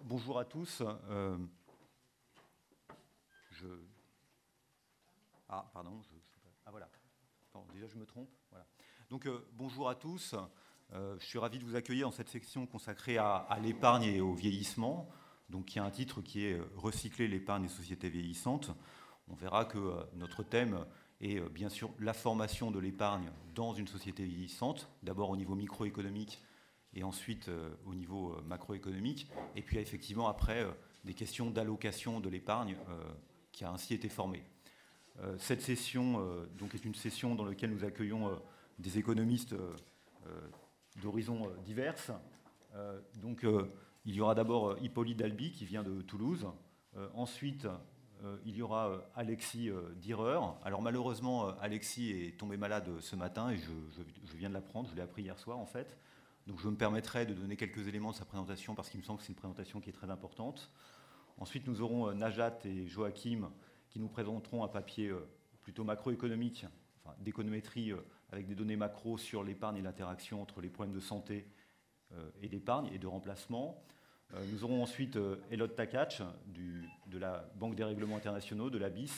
Bonjour à tous. Pardon. Voilà. Attends, déjà, je me trompe. Voilà. Bonjour à tous. Je suis ravi de vous accueillir dans cette section consacrée à l'épargne et au vieillissement. Donc, il y a un titre qui est « Recycler l'épargne des sociétés vieillissantes ». On verra que notre thème est bien sûr la formation de l'épargne dans une société vieillissante, d'abord au niveau microéconomique et ensuite au niveau macroéconomique. Et puis effectivement après des questions d'allocation de l'épargne qui a ainsi été formée. Cette session donc est une session dans laquelle nous accueillons des économistes d'horizons diverses. Il y aura d'abord Hippolyte Dalby qui vient de Toulouse. Ensuite, il y aura Alexis Dürer. Alors malheureusement, Alexis est tombé malade ce matin et je viens de l'apprendre, je l'ai appris hier soir en fait. Donc je me permettrai de donner quelques éléments de sa présentation parce qu'il me semble que c'est une présentation qui est très importante. Ensuite, nous aurons Najat et Joachim qui nous présenteront un papier plutôt macroéconomique, enfin, d'économétrie avec des données macro sur l'épargne et l'interaction entre les problèmes de santé et d'épargne et de remplacement. Nous aurons ensuite Elod Takacs de la Banque des règlements internationaux, de la BIS,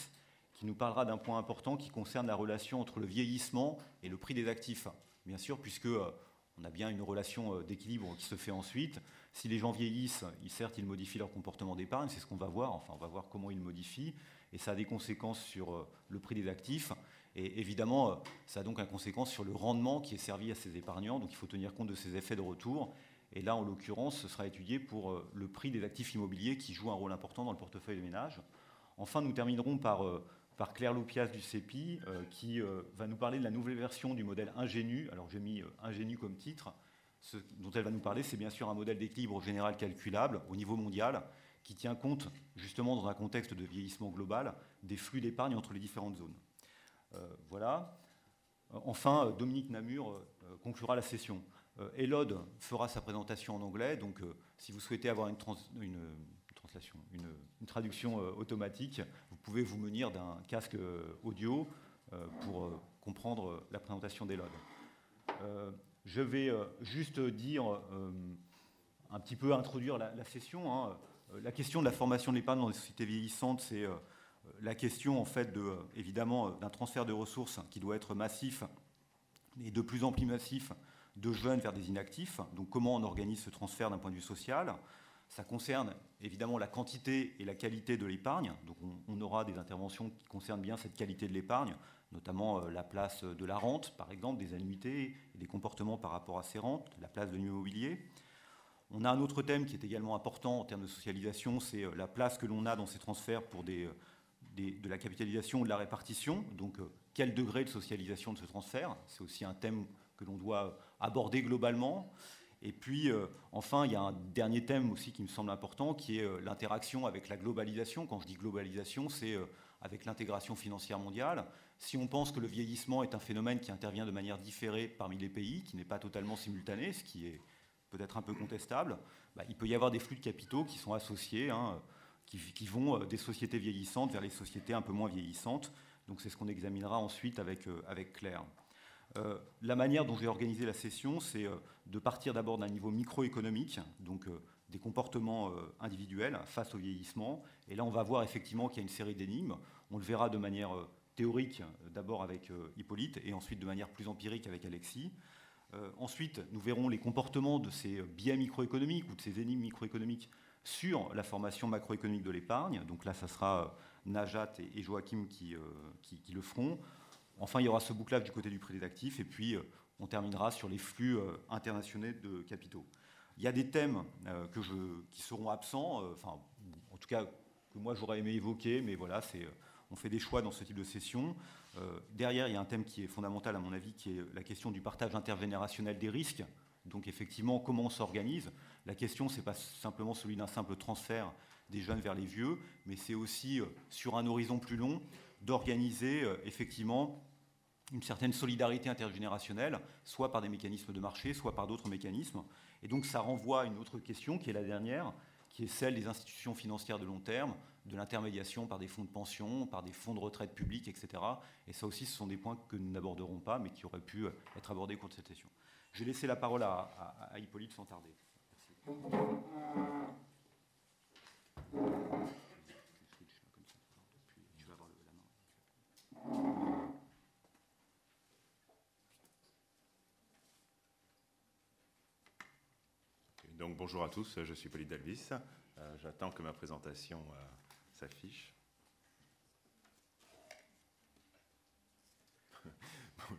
qui nous parlera d'un point important qui concerne la relation entre le vieillissement et le prix des actifs. Bien sûr, puisque on a bien une relation d'équilibre qui se fait ensuite. Si les gens vieillissent, certes, ils modifient leur comportement d'épargne, c'est ce qu'on va voir. Enfin, on va voir comment ils le modifient. Et ça a des conséquences sur le prix des actifs. Et évidemment, ça a donc une conséquence sur le rendement qui est servi à ces épargnants. Donc, il faut tenir compte de ces effets de retour. Et là, en l'occurrence, ce sera étudié pour le prix des actifs immobiliers qui joue un rôle important dans le portefeuille des ménages. Enfin, nous terminerons par Claire Loupias du CEPI, qui va nous parler de la nouvelle version du modèle Ingenu. Alors j'ai mis Ingenu comme titre. Ce dont elle va nous parler, c'est bien sûr un modèle d'équilibre général calculable au niveau mondial, qui tient compte, justement dans un contexte de vieillissement global, des flux d'épargne entre les différentes zones. Voilà. Enfin, Dominique Namur conclura la session. Elod fera sa présentation en anglais, donc si vous souhaitez avoir une traduction automatique, vous pouvez vous munir d'un casque audio pour comprendre la présentation d'Elod. Je vais juste dire, un petit peu introduire la session. La question de la formation de l'épargne dans les sociétés vieillissantes, c'est la question en fait évidemment d'un transfert de ressources qui doit être massif et de plus en plus massif de jeunes vers des inactifs. Donc comment on organise ce transfert d'un point de vue social? Ça concerne évidemment la quantité et la qualité de l'épargne. Donc on aura des interventions qui concernent bien cette qualité de l'épargne, notamment la place de la rente, par exemple, des annuités et des comportements par rapport à ces rentes, la place de l'immobilier. On a un autre thème qui est également important en termes de socialisation, c'est la place que l'on a dans ces transferts pour de la capitalisation ou de la répartition. Donc quel degré de socialisation de ce transfert? C'est aussi un thème que l'on doit aborder globalement. Et puis, enfin, il y a un dernier thème aussi qui me semble important, qui est l'interaction avec la globalisation. Quand je dis globalisation, c'est avec l'intégration financière mondiale. Si on pense que le vieillissement est un phénomène qui intervient de manière différée parmi les pays, qui n'est pas totalement simultané, ce qui est peut-être un peu contestable, il peut y avoir des flux de capitaux qui sont associés, qui vont des sociétés vieillissantes vers les sociétés un peu moins vieillissantes. Donc c'est ce qu'on examinera ensuite avec Claire. La manière dont j'ai organisé la session, c'est de partir d'abord d'un niveau microéconomique, donc des comportements individuels face au vieillissement. Et là, on va voir effectivement qu'il y a une série d'énigmes. On le verra de manière théorique, d'abord avec Hippolyte, et ensuite de manière plus empirique avec Alexis. Ensuite, nous verrons les comportements de ces biais microéconomiques ou de ces énigmes microéconomiques sur la formation macroéconomique de l'épargne. Donc là, ça sera Najat et Joachim qui le feront. Enfin, il y aura ce bouclage du côté du prix des actifs, et puis on terminera sur les flux internationaux de capitaux. Il y a des thèmes qui seront absents, en tout cas que moi j'aurais aimé évoquer, mais voilà, on fait des choix dans ce type de session. Derrière, il y a un thème qui est fondamental à mon avis, qui est la question du partage intergénérationnel des risques. Donc effectivement, comment on s'organise? La question, ce n'est pas simplement celui d'un simple transfert des jeunes vers les vieux, mais c'est aussi, sur un horizon plus long, d'organiser effectivement une certaine solidarité intergénérationnelle, soit par des mécanismes de marché, soit par d'autres mécanismes. Et donc ça renvoie à une autre question, qui est la dernière, qui est celle des institutions financières de long terme, de l'intermédiation par des fonds de pension, par des fonds de retraite publics, etc. Et ça aussi, ce sont des points que nous n'aborderons pas, mais qui auraient pu être abordés au cours de cette session. Je vais laisser la parole à Hippolyte sans tarder. Merci. Donc bonjour à tous, je suis Pauline Dalvis. J'attends que ma présentation s'affiche. Bon,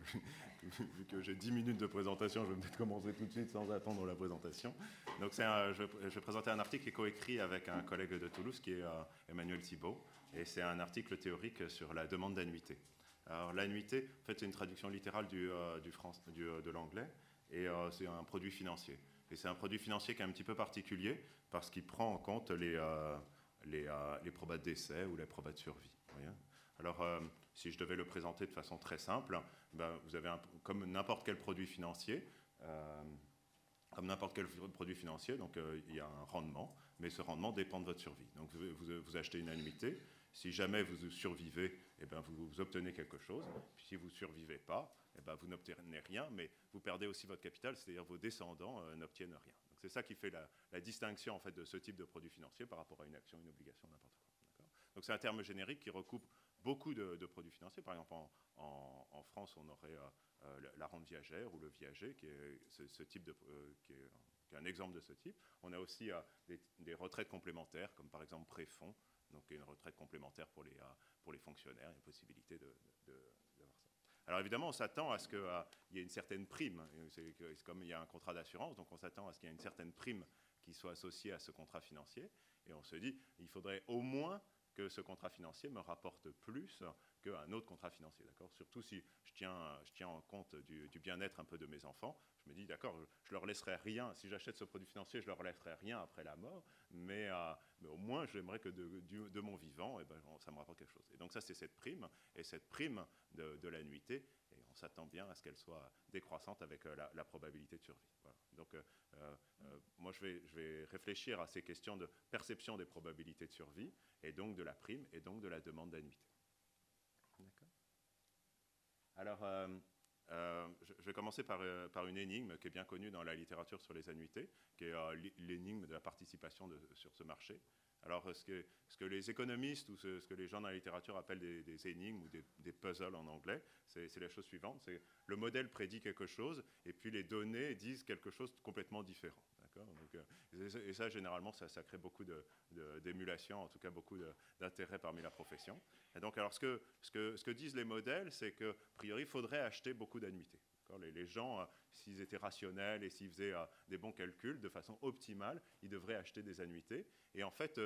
vu que j'ai 10 minutes de présentation, je vais peut-être commencer tout de suite sans attendre la présentation. Donc je vais présenter un article qui est coécrit avec un collègue de Toulouse qui est Emmanuel Thibault. Et c'est un article théorique sur la demande d'annuité. Alors l'annuité, en fait, c'est une traduction littérale de l'anglais. Et c'est un produit financier. Et c'est un produit financier qui est un petit peu particulier parce qu'il prend en compte les probas de décès ou les probas de survie. Alors, si je devais le présenter de façon très simple, ben, vous avez comme n'importe quel produit financier, donc il y a un rendement, mais ce rendement dépend de votre survie. Donc vous achetez une annuité. Si jamais vous survivez, eh ben, vous obtenez quelque chose. Puis si vous ne survivez pas, eh ben, vous n'obtenez rien, mais vous perdez aussi votre capital, c'est-à-dire vos descendants n'obtiennent rien. Donc c'est ça qui fait la distinction en fait, de ce type de produit financier par rapport à une action, une obligation, n'importe quoi. Donc c'est un terme générique qui recoupe beaucoup de produits financiers. Par exemple, en France, on aurait la rente viagère ou le viager, qui est qui est un exemple de ce type. On a aussi des retraites complémentaires, comme par exemple Préfonds, donc une retraite complémentaire pour les fonctionnaires, une possibilité d'avoir ça. Alors évidemment, on s'attend à ce qu'il y ait une certaine prime. C'est comme il y a un contrat d'assurance, donc on s'attend à ce qu'il y ait une certaine prime qui soit associée à ce contrat financier. Et on se dit, il faudrait au moins que ce contrat financier me rapporte plus qu'un autre contrat financier, d'accord? Surtout si je tiens en compte du bien-être un peu de mes enfants, je me dis, d'accord, je leur laisserai rien, si j'achète ce produit financier, je leur laisserai rien après la mort, mais au moins, j'aimerais que de mon vivant, eh ben, ça me rapporte quelque chose. Et donc ça, c'est cette prime, et cette prime de l'annuité, et on s'attend bien à ce qu'elle soit décroissante avec la probabilité de survie. Voilà. Donc, moi, je vais réfléchir à ces questions de perception des probabilités de survie, et donc de la prime, et donc de la demande d'annuité. D'accord. Alors, je vais commencer par une énigme qui est bien connue dans la littérature sur les annuités, qui est l'énigme de la participation sur ce marché. Alors, ce que les économistes ou ce que les gens dans la littérature appellent des énigmes ou des puzzles en anglais, c'est la chose suivante. C'est le modèle prédit quelque chose et puis les données disent quelque chose de complètement différent. Donc, et ça, généralement, ça crée beaucoup d'émulation, en tout cas beaucoup d'intérêt parmi la profession. Et donc, alors, ce que disent les modèles, c'est qu'a priori, il faudrait acheter beaucoup d'annuités. Les gens, s'ils étaient rationnels et s'ils faisaient des bons calculs de façon optimale, ils devraient acheter des annuités. Et en fait,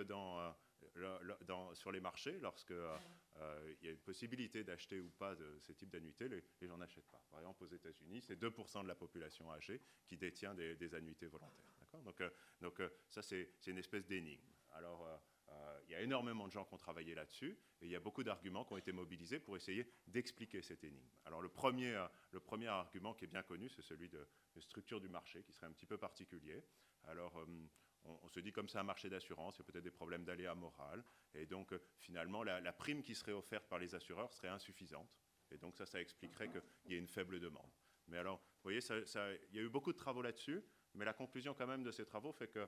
sur les marchés, lorsqu'il y a une possibilité d'acheter ou pas de ce type d'annuités, les gens n'achètent pas. Par exemple, aux États-Unis, c'est 2% de la population âgée qui détient des annuités volontaires. Donc ça, c'est une espèce d'énigme. Alors, il y a énormément de gens qui ont travaillé là-dessus, et il y a beaucoup d'arguments qui ont été mobilisés pour essayer d'expliquer cette énigme. Alors le premier argument qui est bien connu, c'est celui de structure du marché, qui serait un petit peu particulier. Alors on se dit comme c'est un marché d'assurance, il y a peut-être des problèmes d'aléa moral, et donc finalement la prime qui serait offerte par les assureurs serait insuffisante, et donc ça expliquerait qu'il y ait une faible demande. Mais alors, vous voyez, il y a eu beaucoup de travaux là-dessus, mais la conclusion quand même de ces travaux fait que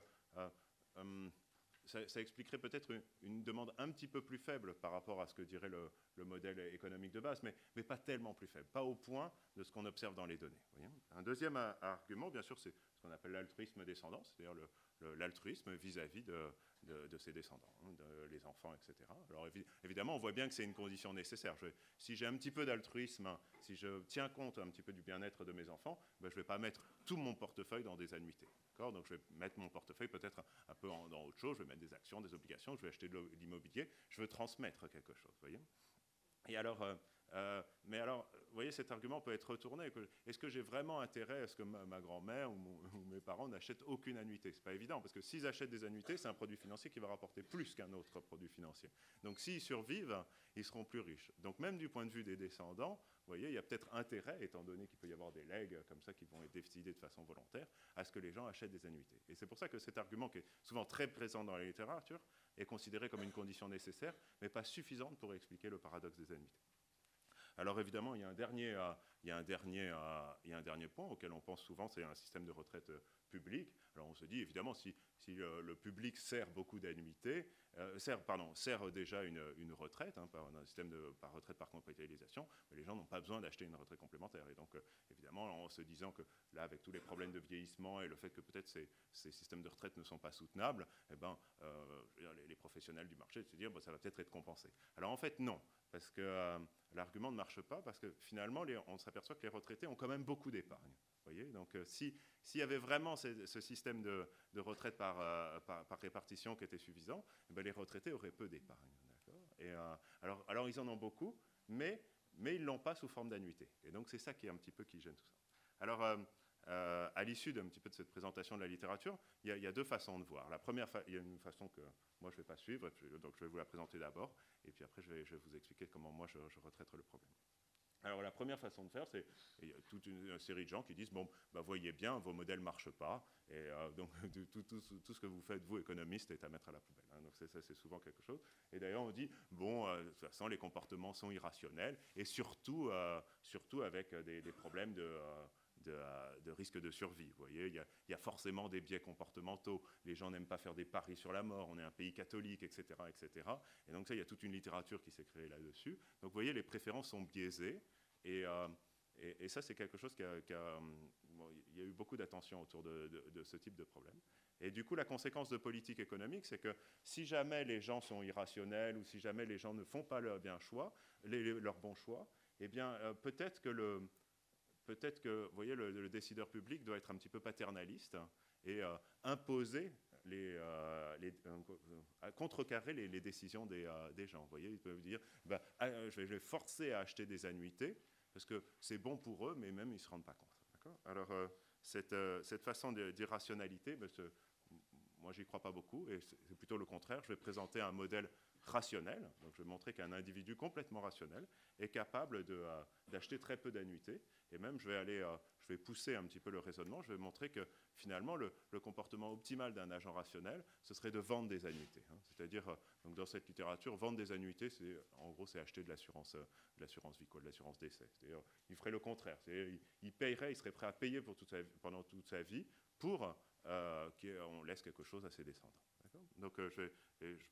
ça expliquerait peut-être une demande un petit peu plus faible par rapport à ce que dirait le modèle économique de base, mais pas tellement plus faible, pas au point de ce qu'on observe dans les données. Voyez. Un deuxième argument, bien sûr, c'est ce qu'on appelle l'altruisme descendant, c'est-à-dire l'altruisme vis-à-vis de ses descendants, les enfants, etc. Alors évidemment, on voit bien que c'est une condition nécessaire. Si j'ai un petit peu d'altruisme, si je tiens compte un petit peu du bien-être de mes enfants, ben, je ne vais pas mettre tout mon portefeuille dans des annuités. Donc je vais mettre mon portefeuille peut-être un peu dans autre chose, je vais mettre des actions, des obligations, je vais acheter de l'immobilier, je veux transmettre quelque chose, voyez. Et alors, mais alors, vous voyez, cet argument peut être retourné. Est-ce que j'ai vraiment intérêt à ce que ma grand-mère ou mes parents n'achètent aucune annuité? C'est pas évident, parce que s'ils achètent des annuités, c'est un produit financier qui va rapporter plus qu'un autre produit financier. Donc s'ils survivent, ils seront plus riches. Donc même du point de vue des descendants, vous voyez, il y a peut-être intérêt, étant donné qu'il peut y avoir des legs comme ça qui vont être décidés de façon volontaire, à ce que les gens achètent des annuités. Et c'est pour ça que cet argument, qui est souvent très présent dans la littérature, est considéré comme une condition nécessaire, mais pas suffisante pour expliquer le paradoxe des annuités. Alors évidemment, il y a un dernier il y a un dernier point auquel on pense souvent, c'est un système de retraite public. Alors on se dit évidemment si le public sert beaucoup d'annuités, sert déjà une retraite, par un système par retraite par capitalisation, mais les gens n'ont pas besoin d'acheter une retraite complémentaire. Et donc évidemment en se disant que là avec tous les problèmes de vieillissement et le fait que peut-être ces systèmes de retraite ne sont pas soutenables, eh ben, les professionnels du marché se disent ça va peut-être être compensé. Alors en fait non, parce que l'argument ne marche pas, parce que finalement on s'aperçoit que les retraités ont quand même beaucoup d'épargne. Voyez, donc s'il y avait vraiment ce système de retraite par répartition qui était suffisant, eh bien, les retraités auraient peu d'épargne. Alors ils en ont beaucoup, mais ils ne l'ont pas sous forme d'annuité. Et donc c'est ça qui est un petit peu qui gêne tout ça. Alors à l'issue d'un petit peu de cette présentation de la littérature, il y a deux façons de voir. La première, il y a une façon que moi je ne vais pas suivre, donc je vais vous la présenter d'abord, et puis après je vais vous expliquer comment moi je retraiterai le problème. Alors la première façon de faire, c'est il y a toute une série de gens qui disent bon, voyez bien, vos modèles ne marchent pas, et donc tout ce que vous faites, vous économistes, est à mettre à la poubelle. Hein. Donc ça, c'est souvent quelque chose. Et d'ailleurs, on dit bon, de toute façon, les comportements sont irrationnels, et surtout avec des problèmes de risque de survie. Vous voyez, il y a forcément des biais comportementaux. Les gens n'aiment pas faire des paris sur la mort. On est un pays catholique, etc., etc. Et donc ça, il y a toute une littérature qui s'est créée là-dessus. Donc vous voyez, les préférences sont biaisées. Et ça, c'est quelque chose il y a eu beaucoup d'attention autour de ce type de problème. Et du coup, la conséquence de politique économique, c'est que si jamais les gens sont irrationnels ou si jamais les gens ne font pas leur bon choix, eh bien, peut-être que vous voyez, le décideur public doit être un petit peu paternaliste et imposer contrecarrer les décisions des gens. Vous voyez, ils peuvent dire je vais forcer à acheter des annuités parce que c'est bon pour eux, mais même ils ne se rendent pas compte. Alors, cette façon d'irrationalité, moi, j'y crois pas beaucoup, et c'est plutôt le contraire. Je vais présenter un modèle rationnel, donc je vais montrer qu'un individu complètement rationnel est capable d'acheter très peu d'annuités, et même je vais pousser un petit peu le raisonnement, je vais montrer que finalement le comportement optimal d'un agent rationnel, ce serait de vendre des annuités. Hein. C'est-à-dire, donc dans cette littérature, vendre des annuités, en gros, c'est acheter de l'assurance vie, de l'assurance décès. C'est-à-dire, il ferait le contraire. Il payerait, il serait prêt à payer pendant toute sa vie pour qu'on laisse quelque chose à ses descendants. Donc je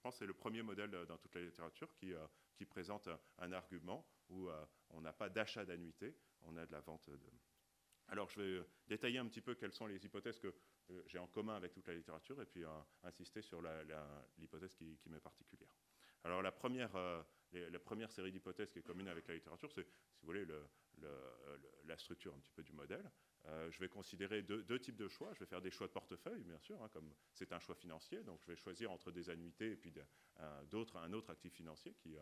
pense que c'est le premier modèle dans toute la littérature qui présente un argument où on n'a pas d'achat d'annuité, on a de la vente de... Alors je vais détailler un petit peu quelles sont les hypothèses que j'ai en commun avec toute la littérature et puis insister sur l'hypothèse qui m'est particulière. Alors la première série d'hypothèses qui est commune avec la littérature, c'est, si vous voulez, la structure un petit peu du modèle. Je vais considérer deux types de choix. Je vais faire des choix de portefeuille, bien sûr, hein, comme c'est un choix financier. Donc, je vais choisir entre des annuités et puis un autre actif financier qui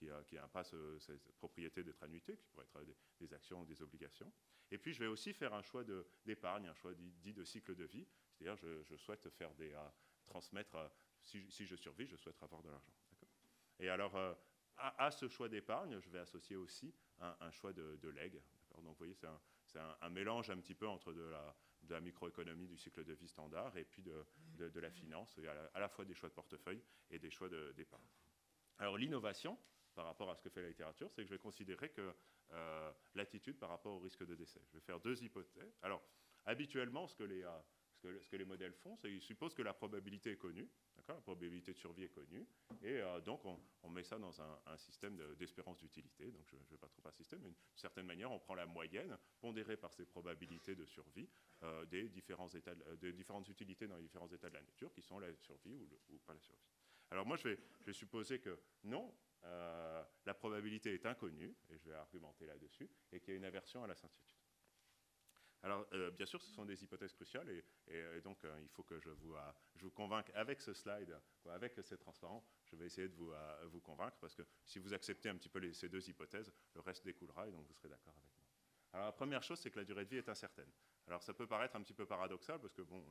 n'a pas cette propriété d'être annuité, qui pourrait être des actions ou des obligations. Et puis, je vais aussi faire un choix d'épargne, un choix dit de cycle de vie. C'est-à-dire, je souhaite faire transmettre, si je survis, je souhaite avoir de l'argent. Et alors, à ce choix d'épargne, je vais associer aussi un choix de legs. Donc, vous voyez, c'est un mélange un petit peu entre de la microéconomie du cycle de vie standard et puis de la finance, et à la fois des choix de portefeuille et des choix d'épargne. Alors l'innovation, par rapport à ce que fait la littérature, c'est que je vais considérer que l'attitude par rapport au risque de décès. Je vais faire deux hypothèses. Alors, habituellement, ce que les modèles font, c'est qu'ils supposent que la probabilité est connue, la probabilité de survie est connue, et donc on met ça dans un système d'espérance d'utilité. Donc je ne vais pas trop insister, mais d'une certaine manière, on prend la moyenne pondérée par ces probabilités de survie des différentes utilités dans les différents états de la nature, qui sont la survie ou pas la survie. Alors moi, je vais supposer que non, la probabilité est inconnue, et je vais argumenter là-dessus, et qu'il y a une aversion à la certitude. Alors, bien sûr, ce sont des hypothèses cruciales, et donc il faut que je vous convainque avec ce slide, avec ces transparents. Je vais essayer de vous convaincre, parce que si vous acceptez un petit peu ces deux hypothèses, le reste découlera, et donc vous serez d'accord avec moi. Alors, la première chose, c'est que la durée de vie est incertaine. Alors, ça peut paraître un petit peu paradoxal, parce que bon,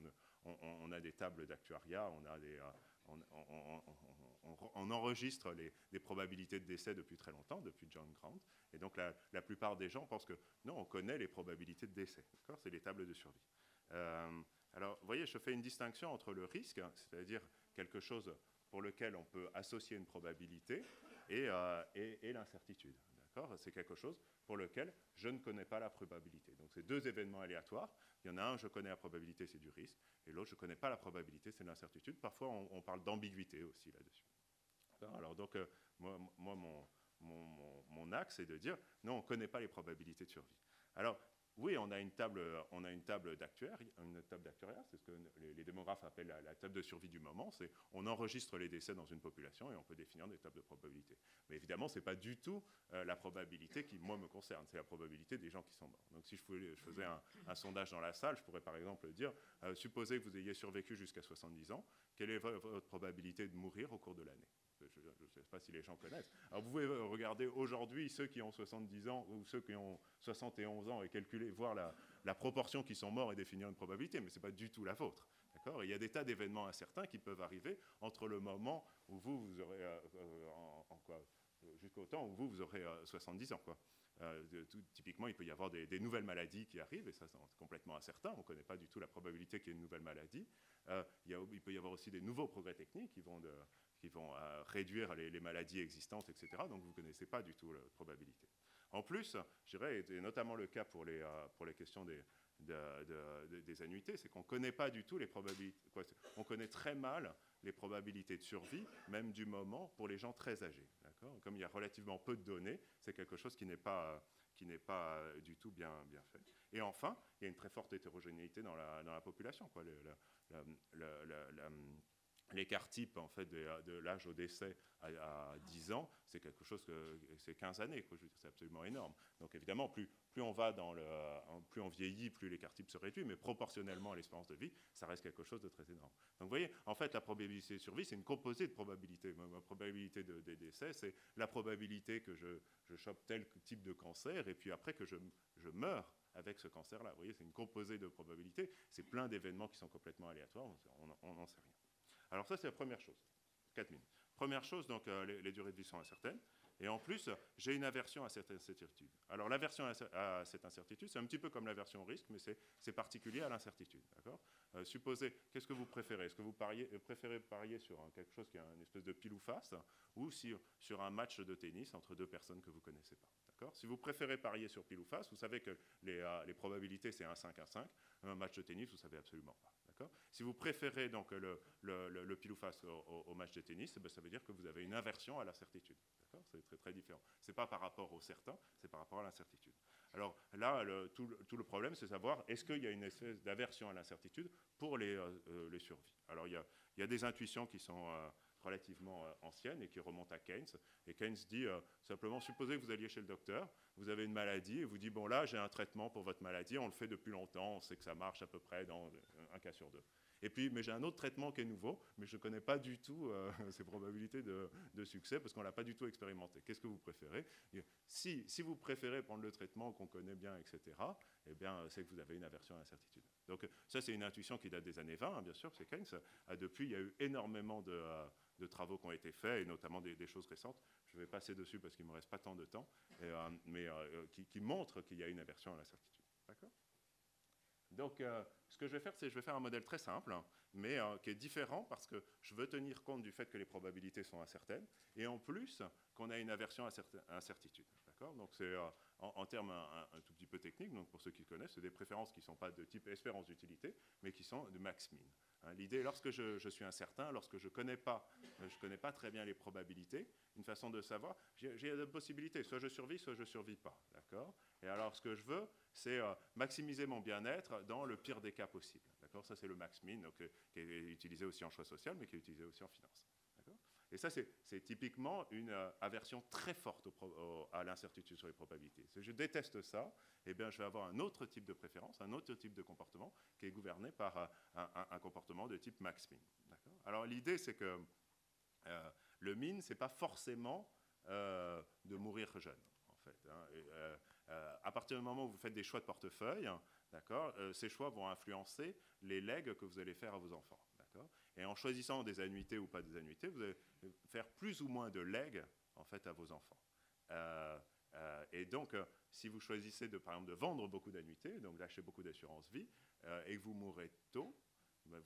on a des tables d'actuariat, on enregistre des probabilités de décès depuis très longtemps, depuis John Grant, et donc la plupart des gens pensent que non, on connaît les probabilités de décès, c'est les tables de survie. Alors, vous voyez, je fais une distinction entre le risque, c'est-à-dire quelque chose pour lequel on peut associer une probabilité, et l'incertitude. C'est quelque chose pour lequel je ne connais pas la probabilité. Donc, c'est deux événements aléatoires. Il y en a un, je connais la probabilité, c'est du risque, et l'autre, je ne connais pas la probabilité, c'est de l'incertitude. Parfois, on parle d'ambiguïté aussi là-dessus. Alors, donc, moi, mon axe, c'est de dire, non, on ne connaît pas les probabilités de survie. Alors, oui, on a une table d'actuariat, c'est ce que les démographes appellent la table de survie du moment. C'est on enregistre les décès dans une population et on peut définir des tables de probabilité. Mais évidemment, ce n'est pas du tout la probabilité qui, moi, me concerne. C'est la probabilité des gens qui sont morts. Donc, si je faisais un sondage dans la salle, je pourrais par exemple dire, supposez que vous ayez survécu jusqu'à 70 ans, quelle est votre probabilité de mourir au cours de l'année ? Je ne sais pas si les gens connaissent. Alors, vous pouvez regarder aujourd'hui ceux qui ont 70 ans ou ceux qui ont 71 ans et calculer, voir la proportion qui sont morts et définir une probabilité, mais ce n'est pas du tout la vôtre. Il y a des tas d'événements incertains qui peuvent arriver entre le moment où vous aurez, jusqu'au temps où vous aurez 70 ans. Typiquement, il peut y avoir des nouvelles maladies qui arrivent, et ça, c'est complètement incertain. On ne connaît pas du tout la probabilité qu'il y ait une nouvelle maladie. Il peut y avoir aussi des nouveaux progrès techniques qui vont réduire les maladies existantes, etc. Donc, vous ne connaissez pas du tout la probabilité. En plus, je dirais, et notamment le cas pour les questions des annuités, c'est qu'on ne connaît pas du tout les probabilités. On connaît très mal les probabilités de survie, même du moment, pour les gens très âgés. Comme il y a relativement peu de données, c'est quelque chose qui n'est pas du tout bien fait. Et enfin, il y a une très forte hétérogénéité dans la population. L'écart type en fait, de l'âge au décès à 10 ans, c'est quelque chose c'est 15 années, c'est absolument énorme. Donc évidemment, plus on vieillit, plus l'écart type se réduit, mais proportionnellement à l'espérance de vie, ça reste quelque chose de très énorme. Donc vous voyez, en fait, la probabilité de survie, c'est une composée de probabilités. Ma probabilité des décès, c'est la probabilité que je chope tel type de cancer, et puis après que je meurs avec ce cancer-là. Vous voyez, c'est une composée de probabilités, c'est plein d'événements qui sont complètement aléatoires, on n'en sait rien. Alors ça, c'est la première chose. 4 minutes. Première chose, donc les durées de vie sont incertaines. Et en plus, j'ai une aversion à cette incertitude. Alors l'aversion à cette incertitude, c'est un petit peu comme l'aversion au risque, mais c'est particulier à l'incertitude. Supposez, qu'est-ce que vous préférez? Est-ce que vous préférez parier sur quelque chose qui est une espèce de pile ou face, ou sur un match de tennis entre deux personnes que vous ne connaissez pas? Si vous préférez parier sur pile ou face, vous savez que les probabilités, c'est 1,5 à 5. Un match de tennis, vous ne savez absolument pas. Si vous préférez donc le pile ou face au match de tennis, ça veut dire que vous avez une aversion à l'incertitude. C'est très, très différent. Ce n'est pas par rapport au certain, c'est par rapport à l'incertitude. Alors là, tout le problème, c'est savoir est-ce qu'il y a une espèce d'aversion à l'incertitude pour les survies. Alors il y a des intuitions qui sont relativement anciennes et qui remontent à Keynes. Et Keynes dit simplement, supposez que vous alliez chez le docteur, vous avez une maladie et vous dit, bon là, j'ai un traitement pour votre maladie, on le fait depuis longtemps, on sait que ça marche à peu près dans un cas sur 2. Et puis, mais j'ai un autre traitement qui est nouveau, mais je ne connais pas du tout ses probabilités de succès parce qu'on ne l'a pas du tout expérimenté. Qu'est-ce que vous préférez? Si vous préférez prendre le traitement qu'on connaît bien, etc., eh bien, c'est que vous avez une aversion à l'incertitude. Donc ça, c'est une intuition qui date des années 20, bien sûr, c'est Keynes. Depuis, il y a eu énormément de travaux qui ont été faits, et notamment des choses récentes. Je vais passer dessus parce qu'il ne me reste pas tant de temps, mais qui montrent qu'il y a une aversion à l'incertitude. D'accord? Donc, ce que je vais faire, c'est je vais faire un modèle très simple, mais qui est différent parce que je veux tenir compte du fait que les probabilités sont incertaines, et en plus, qu'on a une aversion à l'incertitude. Donc, c'est en termes un tout petit peu techniques, donc pour ceux qui connaissent, c'est des préférences qui ne sont pas de type espérance d'utilité, mais qui sont de max-min. L'idée, lorsque je suis incertain, lorsque je ne connais pas très bien les probabilités, une façon de savoir, j'ai deux possibilités, soit je survis, soit je ne survis pas. Et alors, ce que je veux, c'est maximiser mon bien-être dans le pire des cas possibles. Ça, c'est le max-min, qui est utilisé aussi en choix social, mais qui est utilisé aussi en finance. Et ça, c'est typiquement une aversion très forte à l'incertitude sur les probabilités. Si je déteste ça, eh bien, je vais avoir un autre type de préférence, un autre type de comportement qui est gouverné par un comportement de type max-min. Alors, l'idée, c'est que le min, ce n'est pas forcément de mourir jeune, en fait. À partir du moment où vous faites des choix de portefeuille, ces choix vont influencer les legs que vous allez faire à vos enfants. Et en choisissant des annuités ou pas des annuités, vous allez faire plus ou moins de legs en fait, à vos enfants. Et donc, si vous choisissez, par exemple, de vendre beaucoup d'annuités, donc d'acheter beaucoup d'assurance vie, et que vous mourrez tôt, ben,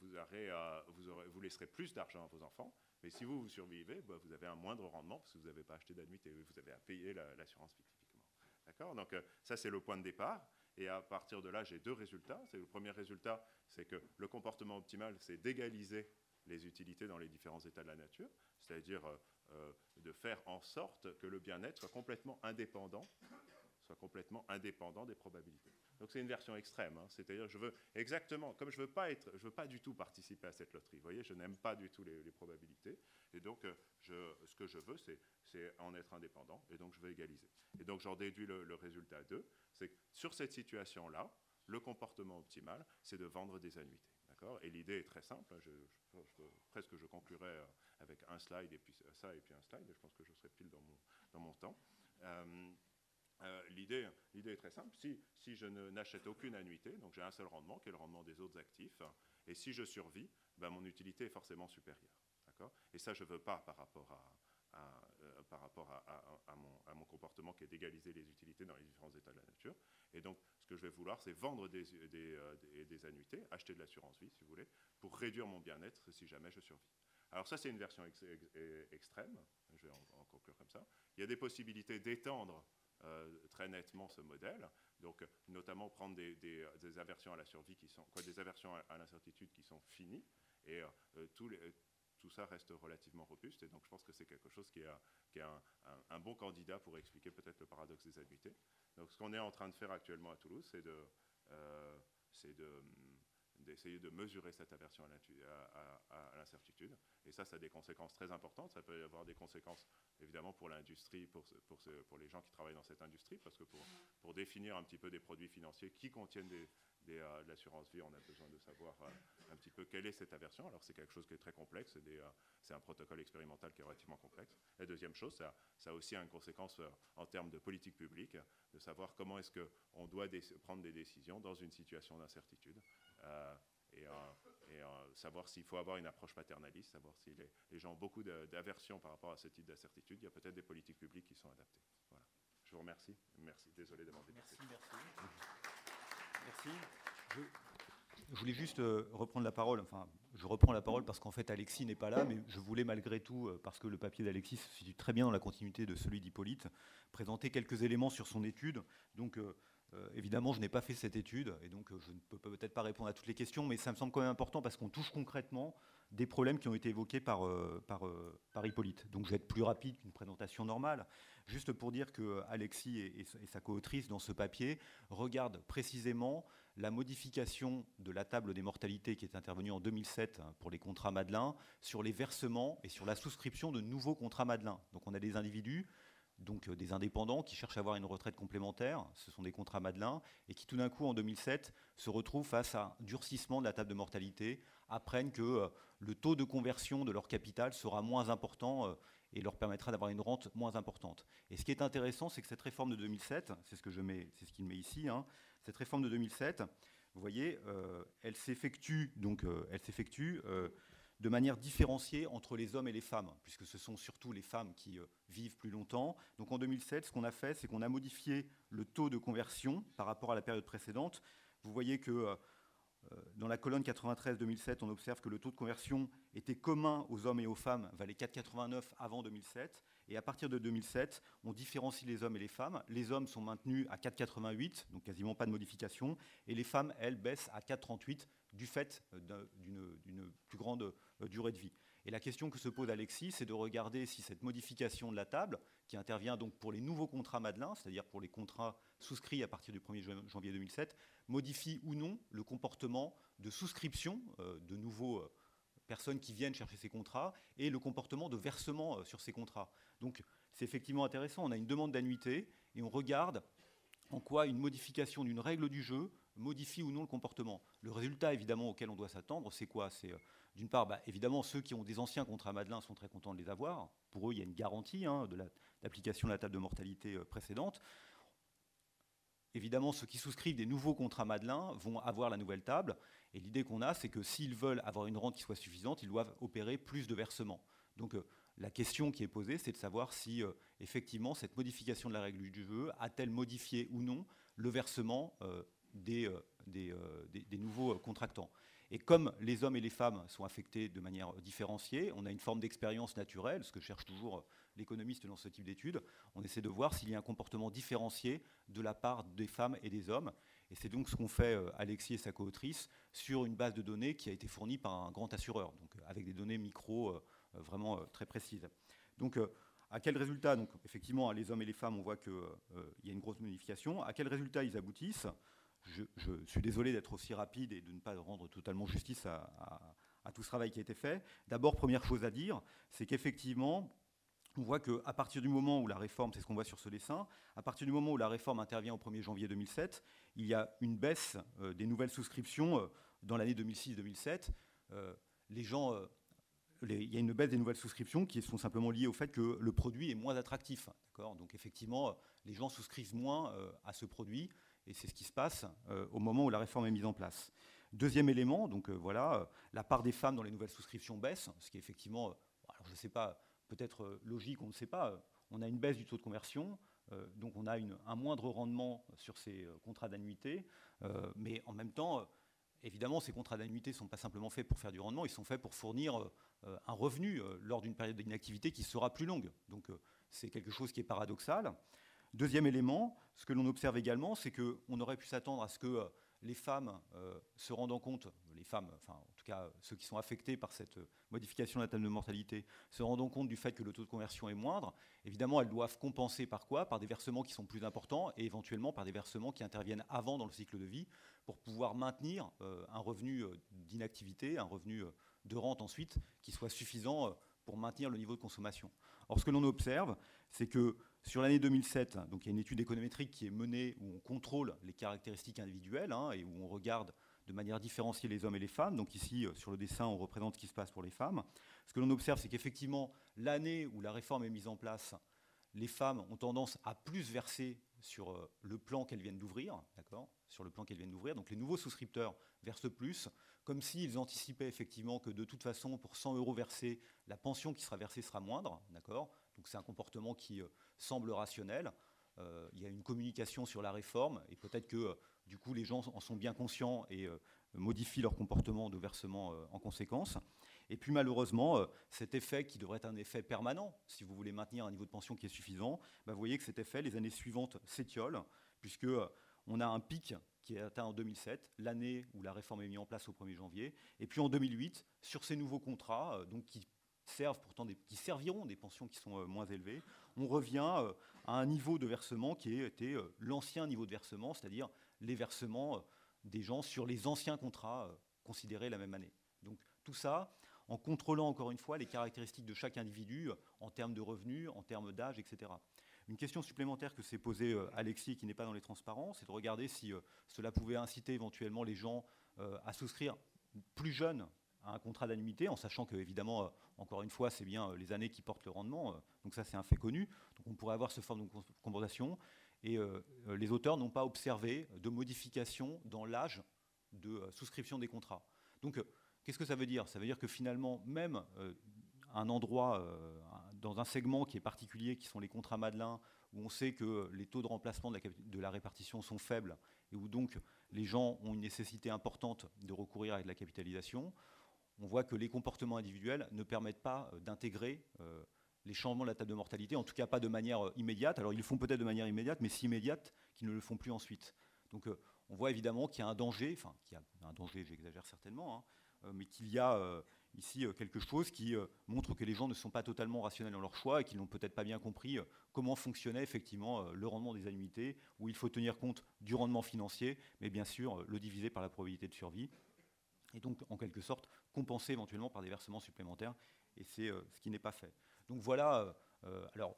vous laisserez plus d'argent à vos enfants. Mais si vous survivez, ben, vous avez un moindre rendement parce que vous n'avez pas acheté d'annuité. Vous avez à payer l'assurance vie, typiquement. D'accord? Donc ça, c'est le point de départ. Et à partir de là, j'ai 2 résultats. Le premier résultat, c'est que le comportement optimal, c'est d'égaliser les utilités dans les différents états de la nature, c'est-à-dire de faire en sorte que le bien-être soit complètement indépendant des probabilités. Donc c'est une version extrême, hein, c'est-à-dire je veux exactement, comme je veux pas du tout participer à cette loterie, vous voyez, je n'aime pas du tout les probabilités, et donc ce que je veux, c'est en être indépendant, et donc je veux égaliser. Et donc j'en déduis le résultat 2, c'est que sur cette situation-là, le comportement optimal, c'est de vendre des annuités. Et l'idée est très simple, hein, presque je conclurai avec un slide, et puis ça, et puis un slide, je pense que je serai pile dans mon temps. L'idée est très simple. Si je n'achète aucune annuité, donc j'ai un seul rendement, qui est le rendement des autres actifs, et si je survis, ben mon utilité est forcément supérieure. Et ça, je ne veux pas par rapport à mon comportement qui est d'égaliser les utilités dans les différents états de la nature. Et donc, ce que je vais vouloir, c'est vendre des annuités, acheter de l'assurance vie, si vous voulez, pour réduire mon bien-être si jamais je survis. Alors ça, c'est une version extrême. Je vais en conclure comme ça. Il y a des possibilités d'étendre très nettement ce modèle, donc notamment prendre des aversions à la survie des aversions à l'incertitude qui sont finies, et tout ça reste relativement robuste, et donc je pense que c'est quelque chose qui est un bon candidat pour expliquer peut-être le paradoxe des annuités. Donc ce qu'on est en train de faire actuellement à Toulouse, c'est d'essayer de mesurer cette aversion à l'incertitude. Et ça a des conséquences très importantes. Ça peut y avoir des conséquences, évidemment, pour l'industrie, pour les gens qui travaillent dans cette industrie, parce que pour définir un petit peu des produits financiers qui contiennent de l'assurance vie, on a besoin de savoir un petit peu quelle est cette aversion. Alors, c'est quelque chose qui est très complexe. C'est un protocole expérimental qui est relativement complexe. La deuxième chose, ça a aussi une conséquence en termes de politique publique, de savoir comment est-ce qu'on doit prendre des décisions dans une situation d'incertitude. Savoir s'il faut avoir une approche paternaliste, savoir si les gens ont beaucoup d'aversion par rapport à ce type d'incertitude, il y a peut-être des politiques publiques qui sont adaptées. Voilà. Je vous remercie. Merci. Désolé d'avoir dépassé. Merci. Je voulais juste reprendre la parole. Enfin, je reprends la parole parce qu'en fait, Alexis n'est pas là, mais je voulais malgré tout, parce que le papier d'Alexis se situe très bien dans la continuité de celui d'Hippolyte, présenter quelques éléments sur son étude. Donc, évidemment, je n'ai pas fait cette étude, et donc je ne peux peut-être pas répondre à toutes les questions, mais ça me semble quand même important parce qu'on touche concrètement des problèmes qui ont été évoqués par Hippolyte. Donc je vais être plus rapide qu'une présentation normale, juste pour dire que Alexis et sa co-autrice dans ce papier regardent précisément la modification de la table des mortalités qui est intervenue en 2007 pour les contrats Madelin sur les versements et sur la souscription de nouveaux contrats Madelin. Donc on a des individus, donc des indépendants qui cherchent à avoir une retraite complémentaire, ce sont des contrats Madelin, et qui tout d'un coup en 2007 se retrouvent face à un durcissement de la table de mortalité, apprennent que le taux de conversion de leur capital sera moins important et leur permettra d'avoir une rente moins importante. Et ce qui est intéressant, c'est que cette réforme de 2007, c'est ce qu'il met ici, hein, cette réforme de 2007, vous voyez, elle s'effectue de manière différenciée entre les hommes et les femmes, puisque ce sont surtout les femmes qui vivent plus longtemps. Donc en 2007, ce qu'on a fait, c'est qu'on a modifié le taux de conversion par rapport à la période précédente. Vous voyez que dans la colonne 93-2007, on observe que le taux de conversion était commun aux hommes et aux femmes, valait 4,89 avant 2007. Et à partir de 2007, on différencie les hommes et les femmes. Les hommes sont maintenus à 4,88, donc quasiment pas de modification. Et les femmes, elles, baissent à 4,38 du fait d'une plus grande durée de vie. Et la question que se pose Alexis, c'est de regarder si cette modification de la table, qui intervient donc pour les nouveaux contrats Madelin, c'est-à-dire pour les contrats souscrits à partir du 1er janvier 2007, modifie ou non le comportement de souscription de nouveaux personnes qui viennent chercher ces contrats et le comportement de versement sur ces contrats. Donc c'est effectivement intéressant, on a une demande d'annuité et on regarde en quoi une modification d'une règle du jeu modifie ou non le comportement. Le résultat, évidemment, auquel on doit s'attendre, c'est quoi? C'est d'une part, évidemment, ceux qui ont des anciens contrats Madelin sont très contents de les avoir. Pour eux, il y a une garantie d'application de la table de mortalité précédente. Évidemment, ceux qui souscrivent des nouveaux contrats Madelin vont avoir la nouvelle table. Et l'idée qu'on a, c'est que s'ils veulent avoir une rente qui soit suffisante, ils doivent opérer plus de versements. Donc la question qui est posée, c'est de savoir si effectivement cette modification de la règle du jeu a-t-elle modifié ou non le versement des nouveaux contractants. Et comme les hommes et les femmes sont affectés de manière différenciée, on a une forme d'expérience naturelle, ce que cherche toujours l'économiste dans ce type d'études. On essaie de voir s'il y a un comportement différencié de la part des femmes et des hommes. Et c'est donc ce qu'ont fait Alexis et sa co-autrice sur une base de données qui a été fournie par un grand assureur, donc avec des données micro vraiment très précises. Donc, à quel résultat? Donc, effectivement, les hommes et les femmes, on voit qu'il y a une grosse modification. À quel résultat ils aboutissent? Je suis désolé d'être aussi rapide et de ne pas rendre totalement justice à tout ce travail qui a été fait. D'abord, première chose à dire, c'est qu'effectivement, on voit qu'à partir du moment où la réforme, c'est ce qu'on voit sur ce dessin, à partir du moment où la réforme intervient au 1er janvier 2007, il y a une baisse des nouvelles souscriptions dans l'année 2006-2007. Les gens... il y a une baisse des nouvelles souscriptions qui sont simplement liées au fait que le produit est moins attractif. Donc effectivement, les gens souscrivent moins à ce produit, et c'est ce qui se passe au moment où la réforme est mise en place. Deuxième élément, donc voilà, la part des femmes dans les nouvelles souscriptions baisse, ce qui est effectivement, alors je ne sais pas, peut-être logique, on ne sait pas, on a une baisse du taux de conversion, donc on a un moindre rendement sur ces contrats d'annuité, mais en même temps, évidemment, ces contrats d'annuité ne sont pas simplement faits pour faire du rendement, ils sont faits pour fournir un revenu lors d'une période d'inactivité qui sera plus longue. Donc c'est quelque chose qui est paradoxal. Deuxième élément, ce que l'on observe également, c'est qu'on aurait pu s'attendre à ce que les femmes se rendant compte, les femmes, enfin en tout cas ceux qui sont affectés par cette modification de la table de mortalité, se rendant compte du fait que le taux de conversion est moindre, évidemment elles doivent compenser par quoi? Par des versements qui sont plus importants et éventuellement par des versements qui interviennent avant dans le cycle de vie pour pouvoir maintenir un revenu d'inactivité, un revenu de rente ensuite, qui soit suffisant pour maintenir le niveau de consommation. Or, ce que l'on observe, c'est que sur l'année 2007, donc il y a une étude économétrique qui est menée où on contrôle les caractéristiques individuelles et où on regarde de manière différenciée les hommes et les femmes. Donc ici, sur le dessin, on représente ce qui se passe pour les femmes. Ce que l'on observe, c'est qu'effectivement, l'année où la réforme est mise en place, les femmes ont tendance à plus verser sur le plan qu'elles viennent d'ouvrir, d'accord, sur le plan qu'elles viennent d'ouvrir. Donc les nouveaux souscripteurs versent plus, comme s'ils anticipaient effectivement que de toute façon, pour 100 € versés, la pension qui sera versée sera moindre, d'accord. Donc c'est un comportement qui semble rationnel. Il y a une communication sur la réforme, et peut-être que du coup les gens en sont bien conscients et modifient leur comportement de versement en conséquence. Et puis malheureusement, cet effet qui devrait être un effet permanent, si vous voulez maintenir un niveau de pension qui est suffisant, vous voyez que cet effet, les années suivantes, s'étiole, puisque on a un pic qui est atteint en 2007, l'année où la réforme est mise en place au 1er janvier, et puis en 2008, sur ces nouveaux contrats, donc qui serviront des pensions qui sont moins élevées, on revient à un niveau de versement qui était l'ancien niveau de versement, c'est-à-dire les versements des gens sur les anciens contrats considérés la même année. Donc tout ça, en contrôlant encore une fois les caractéristiques de chaque individu en termes de revenus, en termes d'âge, etc. Une question supplémentaire que s'est posée Alexis, qui n'est pas dans les transparents, c'est de regarder si cela pouvait inciter éventuellement les gens à souscrire plus jeunes à un contrat d'annuité, en sachant que, évidemment, encore une fois, c'est bien les années qui portent le rendement. Donc ça, c'est un fait connu. Donc on pourrait avoir ce forme de compensation. Et les auteurs n'ont pas observé de modification dans l'âge de souscription des contrats. Donc qu'est-ce que ça veut dire? Ça veut dire que finalement, même un endroit, dans un segment qui est particulier, qui sont les contrats Madelin, où on sait que les taux de remplacement de la répartition sont faibles, et où donc les gens ont une nécessité importante de recourir à de la capitalisation, on voit que les comportements individuels ne permettent pas d'intégrer les changements de la table de mortalité, en tout cas pas de manière immédiate. Alors ils le font peut-être de manière immédiate, mais si immédiate qu'ils ne le font plus ensuite. Donc on voit évidemment qu'il y a un danger, enfin qu'il y a un danger, j'exagère certainement, mais qu'il y a ici quelque chose qui montre que les gens ne sont pas totalement rationnels dans leur choix et qu'ils n'ont peut-être pas bien compris comment fonctionnait effectivement le rendement des annuités, où il faut tenir compte du rendement financier, mais bien sûr le diviser par la probabilité de survie, et donc en quelque sorte compenser éventuellement par des versements supplémentaires, et c'est ce qui n'est pas fait. Donc voilà, alors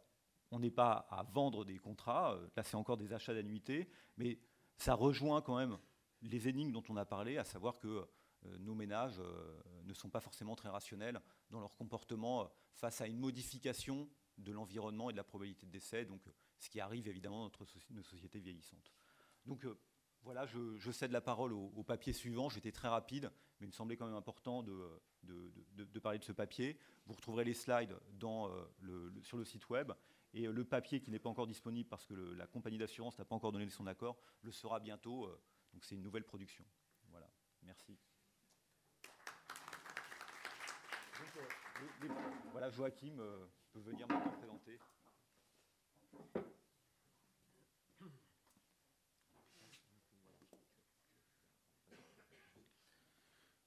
on n'est pas à vendre des contrats, là c'est encore des achats d'annuités, mais ça rejoint quand même les énigmes dont on a parlé, à savoir que nos ménages ne sont pas forcément très rationnels dans leur comportement face à une modification de l'environnement et de la probabilité de décès, donc ce qui arrive évidemment dans nos sociétés vieillissantes. Donc voilà, je cède la parole au papier suivant. J'étais très rapide, mais il me semblait quand même important de parler de ce papier. Vous retrouverez les slides sur le site web. Et le papier qui n'est pas encore disponible parce que la compagnie d'assurance n'a pas encore donné son accord, le sera bientôt. Donc c'est une nouvelle production. Voilà, merci. Voilà, Joachim peut venir maintenant présenter.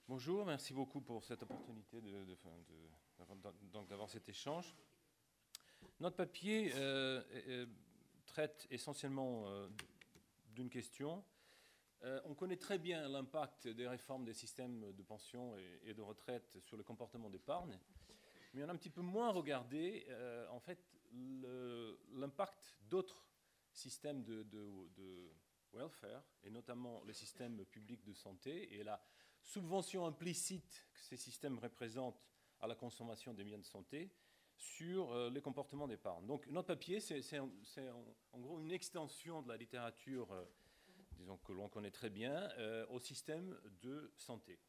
Bonjour, merci beaucoup pour cette opportunité d'avoir cet échange. Notre papier traite essentiellement d'une question. On connaît très bien l'impact des réformes des systèmes de pension et de retraite sur le comportement d'épargne, mais on a un petit peu moins regardé en fait l'impact d'autres systèmes de welfare, et notamment les systèmes publics de santé et la subvention implicite que ces systèmes représentent à la consommation des biens de santé sur les comportements d'épargne. Donc notre papier, c'est en gros une extension de la littérature, disons que l'on connaît très bien, au système de santé.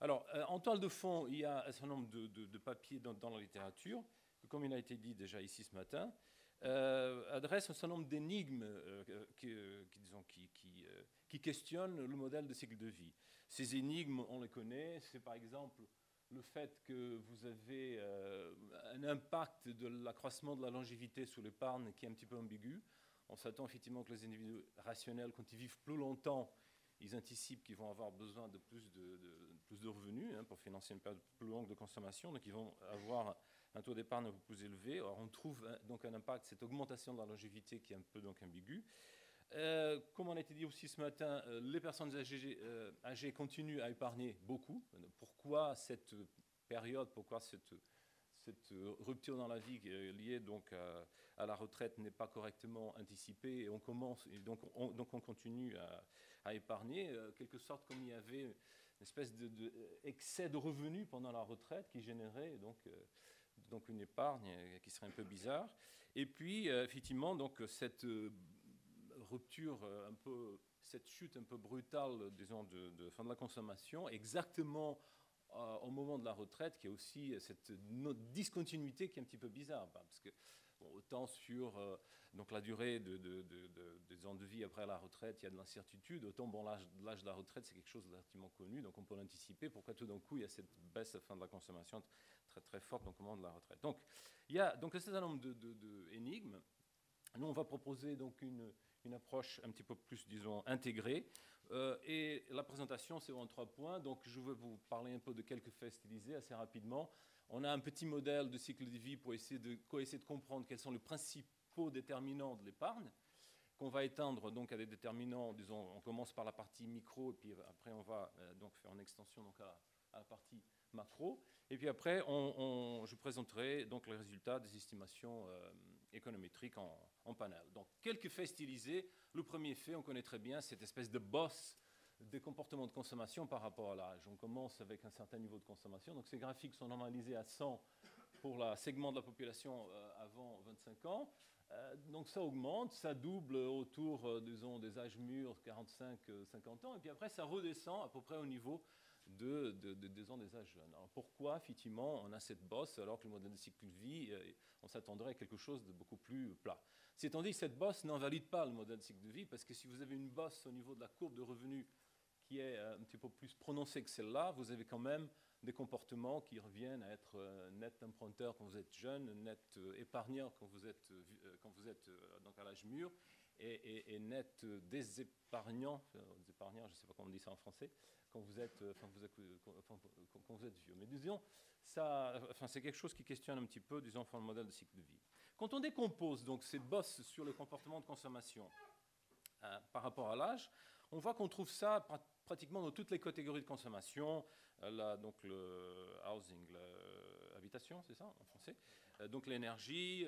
Alors, en toile de fond, il y a un certain nombre de papiers dans la littérature, que, comme il a été dit déjà ici ce matin, adresse un certain nombre d'énigmes qui questionnent le modèle de cycle de vie. Ces énigmes, on les connaît, c'est par exemple le fait que vous avez un impact de l'accroissement de la longévité sur l'épargne qui est un petit peu ambigu. On s'attend effectivement que les individus rationnels, quand ils vivent plus longtemps, ils anticipent qu'ils vont avoir besoin de plus de revenus pour financer une période plus longue de consommation, donc ils vont avoir un taux d'épargne un peu plus élevé. Alors on trouve donc un impact, cette augmentation de la longévité qui est un peu donc ambiguë. Comme on a été dit aussi ce matin, les personnes âgées continuent à épargner beaucoup. Pourquoi cette période, pourquoi cette rupture dans la vie liée donc à la retraite n'est pas correctement anticipée, et donc on continue à épargner, quelque sorte comme il y avait une espèce d'excès de revenus pendant la retraite qui générait donc une épargne qui serait un peu bizarre. Et puis effectivement donc cette rupture cette chute un peu brutale, disons, de fin de la consommation, exactement au moment de la retraite, qui est aussi cette discontinuité qui est un petit peu bizarre, parce que autant sur donc la durée des ans de vie après la retraite, il y a de l'incertitude, autant l'âge de la retraite, c'est quelque chose de relativement connu, donc on peut l'anticiper. Pourquoi tout d'un coup il y a cette baisse à la fin de la consommation très très forte au moment de la retraite. Donc il y a donc un certain nombre d'énigmes. Nous on va proposer donc une approche un petit peu plus, disons, intégrée. Et la présentation, c'est en 3 points. Donc, je vais vous parler un peu de quelques faits stylisés assez rapidement. On a un petit modèle de cycle de vie pour essayer de comprendre quels sont les principaux déterminants de l'épargne, qu'on va étendre donc à des déterminants, disons, on commence par la partie micro, et puis après, on va donc faire une extension donc à la partie macro. Et puis après, je présenterai donc les résultats des estimations économétriques en panel. Donc, quelques faits stylisés. Le premier fait, on connaît très bien cette espèce de bosse des comportements de consommation par rapport à l'âge. On commence avec un certain niveau de consommation. Donc, ces graphiques sont normalisés à 100 pour le segment de la population avant 25 ans. Donc, ça augmente, ça double autour, disons, des âges mûrs, 45-50 ans. Et puis après, ça redescend à peu près au niveau des âges jeunes. Alors pourquoi, effectivement, on a cette bosse alors que le modèle de cycle de vie, on s'attendrait à quelque chose de beaucoup plus plat. C'est étant dit que cette bosse n'invalide pas le modèle de cycle de vie, parce que si vous avez une bosse au niveau de la courbe de revenus qui est un petit peu plus prononcée que celle-là, vous avez quand même des comportements qui reviennent à être net emprunteur quand vous êtes jeune, net épargneur quand vous êtes donc à l'âge mûr, et net désépargnant, je ne sais pas comment on dit ça en français, quand vous êtes vieux. Mais disons, c'est quelque chose qui questionne un petit peu, disons, le modèle de cycle de vie. Quand on décompose donc cette bosse sur le comportement de consommation par rapport à l'âge, on voit qu'on trouve ça pratiquement dans toutes les catégories de consommation. Donc le housing, l'habitation, c'est ça en français. Donc l'énergie,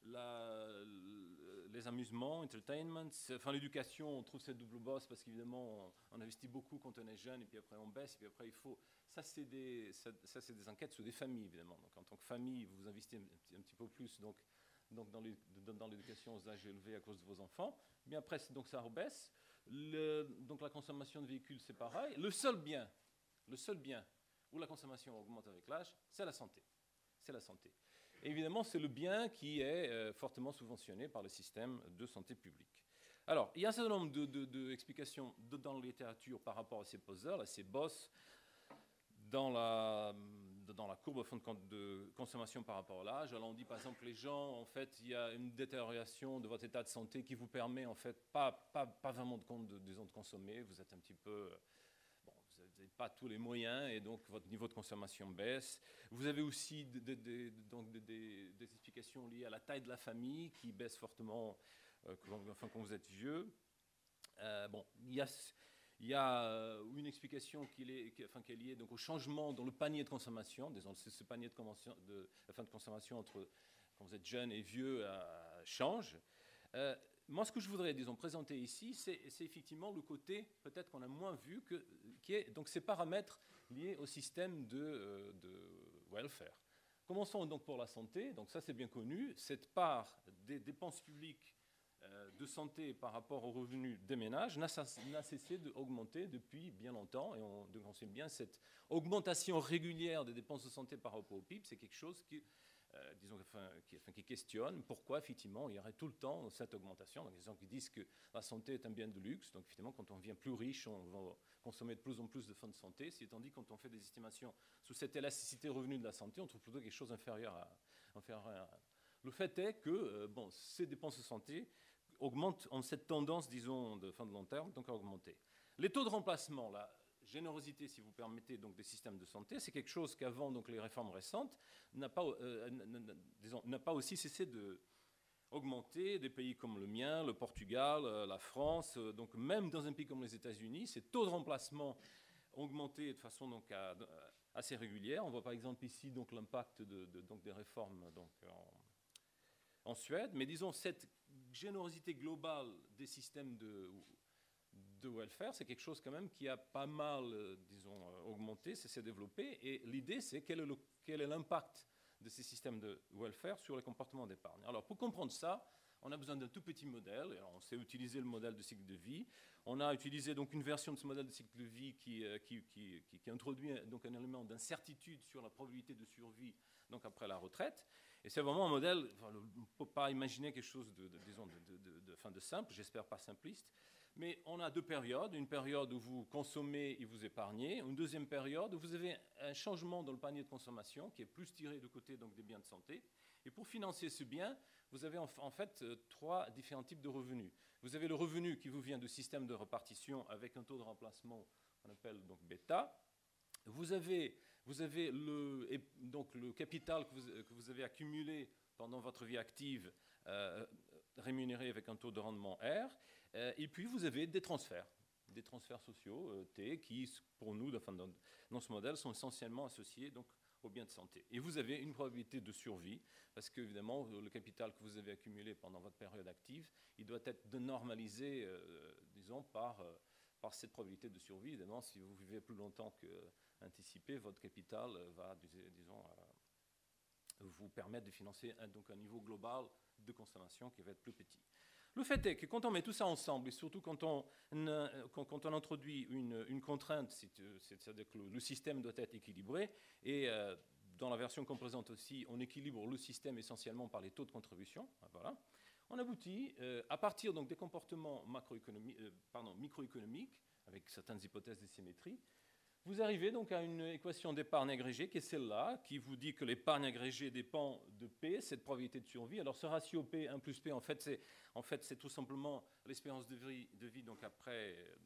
les amusements, entertainment, enfin l'éducation, on trouve cette double bosse parce qu'évidemment on investit beaucoup quand on est jeune et puis après on baisse et puis après il faut. Ça c'est des enquêtes sur des familles évidemment. Donc en tant que famille vous investissez un petit peu plus donc dans l'éducation aux âges élevés à cause de vos enfants. Mais après donc ça rebaisse. Donc la consommation de véhicules c'est pareil. Le seul bien où la consommation augmente avec l'âge, c'est la santé. C'est la santé. Et évidemment, c'est le bien qui est fortement subventionné par le système de santé publique. Alors, il y a un certain nombre d'explications dans la littérature par rapport à ces poseurs, à ces bosses. Dans dans la courbe de consommation par rapport à l'âge. Alors on dit par exemple les gens, en fait, il y a une détérioration de votre état de santé qui vous permet en fait pas vraiment de compte, disons, de consommer. Vous êtes un petit peu, bon, vous n'avez pas tous les moyens et donc votre niveau de consommation baisse. Vous avez aussi des explications liées à la taille de la famille qui baisse fortement quand vous êtes vieux. Bon, il y a une explication qui est liée donc, au changement dans le panier de consommation. Disons, ce panier de consommation entre quand vous êtes jeune et vieux change. Moi, ce que je voudrais, disons, présenter ici, c'est effectivement le côté, peut-être qu'on a moins vu, qui est donc ces paramètres liés au système de welfare. Commençons donc pour la santé. Donc ça, c'est bien connu. Cette part des dépenses publiques de santé par rapport aux revenus des ménages n'a cessé d'augmenter depuis bien longtemps. Et on sait bien cette augmentation régulière des dépenses de santé par rapport au PIB, c'est quelque chose qui questionne pourquoi, effectivement, il y aurait tout le temps cette augmentation. Donc, les gens qui disent que la santé est un bien de luxe. Donc, effectivement, quand on devient plus riche, on va consommer de plus en plus de fonds de santé. Si, tandis quand on fait des estimations sous cette élasticité revenu de la santé, on trouve plutôt quelque chose inférieur à 1. Le fait est que ces dépenses de santé augmentent en cette tendance, disons, de fin de long terme, donc à augmenter. Les taux de remplacement, la générosité, si vous permettez, donc des systèmes de santé, c'est quelque chose qu'avant donc les réformes récentes n'a pas aussi cessé d'augmenter. Des pays comme le mien, le Portugal, la France, donc même dans un pays comme les États-Unis, ces taux de remplacement ont augmenté de façon donc assez régulière. On voit par exemple ici donc l'impact donc des réformes donc en Suède, mais disons cette générosité globale des systèmes de welfare, c'est quelque chose quand même qui a pas mal, disons, augmenté, s'est développé. Et l'idée, c'est quel est l'impact de ces systèmes de welfare sur les comportements d'épargne. Alors, pour comprendre ça, on a besoin d'un tout petit modèle. Alors, on sait utiliser le modèle de cycle de vie. On a utilisé donc une version de ce modèle de cycle de vie qui introduit donc un élément d'incertitude sur la probabilité de survie donc après la retraite. Et c'est vraiment un modèle, on ne peut pas imaginer quelque chose de simple, j'espère pas simpliste, mais on a deux périodes, une période où vous consommez et vous épargnez, une deuxième période où vous avez un changement dans le panier de consommation qui est plus tiré du côté donc, des biens de santé. Et pour financer ce bien, vous avez en fait trois différents types de revenus. Vous avez le revenu qui vous vient du système de répartition avec un taux de remplacement qu'on appelle donc bêta. Vous avez le capital que vous avez accumulé pendant votre vie active, rémunéré avec un taux de rendement R. Et puis, vous avez des transferts sociaux, T, qui, pour nous, dans ce modèle, sont essentiellement associés donc, aux biens de santé. Et vous avez une probabilité de survie, parce qu'évidemment, le capital que vous avez accumulé pendant votre période active, il doit être normalisé, disons, par cette probabilité de survie. Évidemment, si vous vivez plus longtemps qu'anticipé, votre capital va, disons, vous permettre de financer donc un niveau global de consommation qui va être plus petit. Le fait est que quand on met tout ça ensemble, et surtout quand on introduit une contrainte, c'est-à-dire que le système doit être équilibré, et dans la version qu'on présente aussi, on équilibre le système essentiellement par les taux de contribution, voilà. On aboutit, à partir donc, des comportements microéconomiques, avec certaines hypothèses de symétrie, vous arrivez donc à une équation d'épargne agrégée qui est celle-là, qui vous dit que l'épargne agrégée dépend de P, cette probabilité de survie. Alors ce ratio P, 1 plus P, en fait, c'est tout simplement l'espérance de vie donc après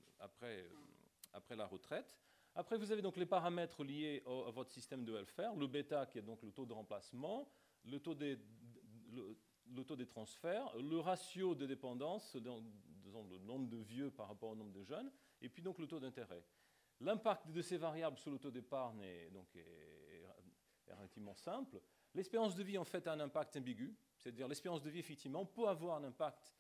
la retraite. Après, vous avez donc les paramètres liés à votre système de welfare, le bêta qui est donc le taux de remplacement, le taux des transferts, le ratio de dépendance, disons, le nombre de vieux par rapport au nombre de jeunes, et puis donc le taux d'intérêt. L'impact de ces variables sur le taux d'épargne est relativement simple. L'espérance de vie, en fait, a un impact ambigu. C'est-à-dire l'espérance de vie, effectivement, peut avoir un impact,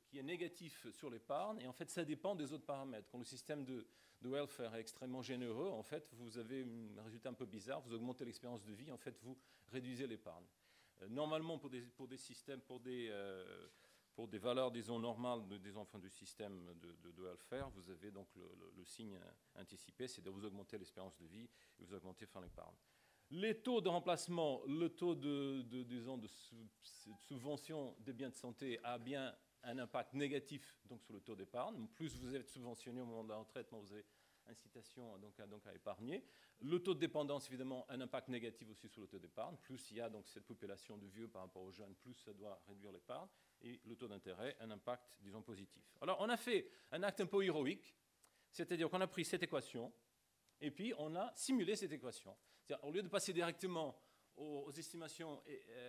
qui est négatif sur l'épargne. Et en fait, ça dépend des autres paramètres. Quand le système de welfare est extrêmement généreux, en fait, vous avez un résultat un peu bizarre. Vous augmentez l'espérance de vie, en fait, vous réduisez l'épargne. Normalement, pour des systèmes, pour des valeurs, disons, normales du système de welfare, vous avez donc le signe anticipé, c'est de vous augmenter l'espérance de vie et vous augmenter l'épargne. Les taux de remplacement, le taux de subvention des biens de santé a bien un impact négatif donc, sur le taux d'épargne. Plus vous êtes subventionné au moment de la retraite, moins vous avez incitation donc à épargner. Le taux de dépendance, évidemment, un impact négatif aussi sur le taux d'épargne. Plus il y a donc cette population de vieux par rapport aux jeunes, plus ça doit réduire l'épargne. Et le taux d'intérêt, un impact, disons, positif. Alors, on a fait un acte un peu héroïque, c'est-à-dire qu'on a pris cette équation et puis on a simulé cette équation. C'est-à-dire, au lieu de passer directement aux estimations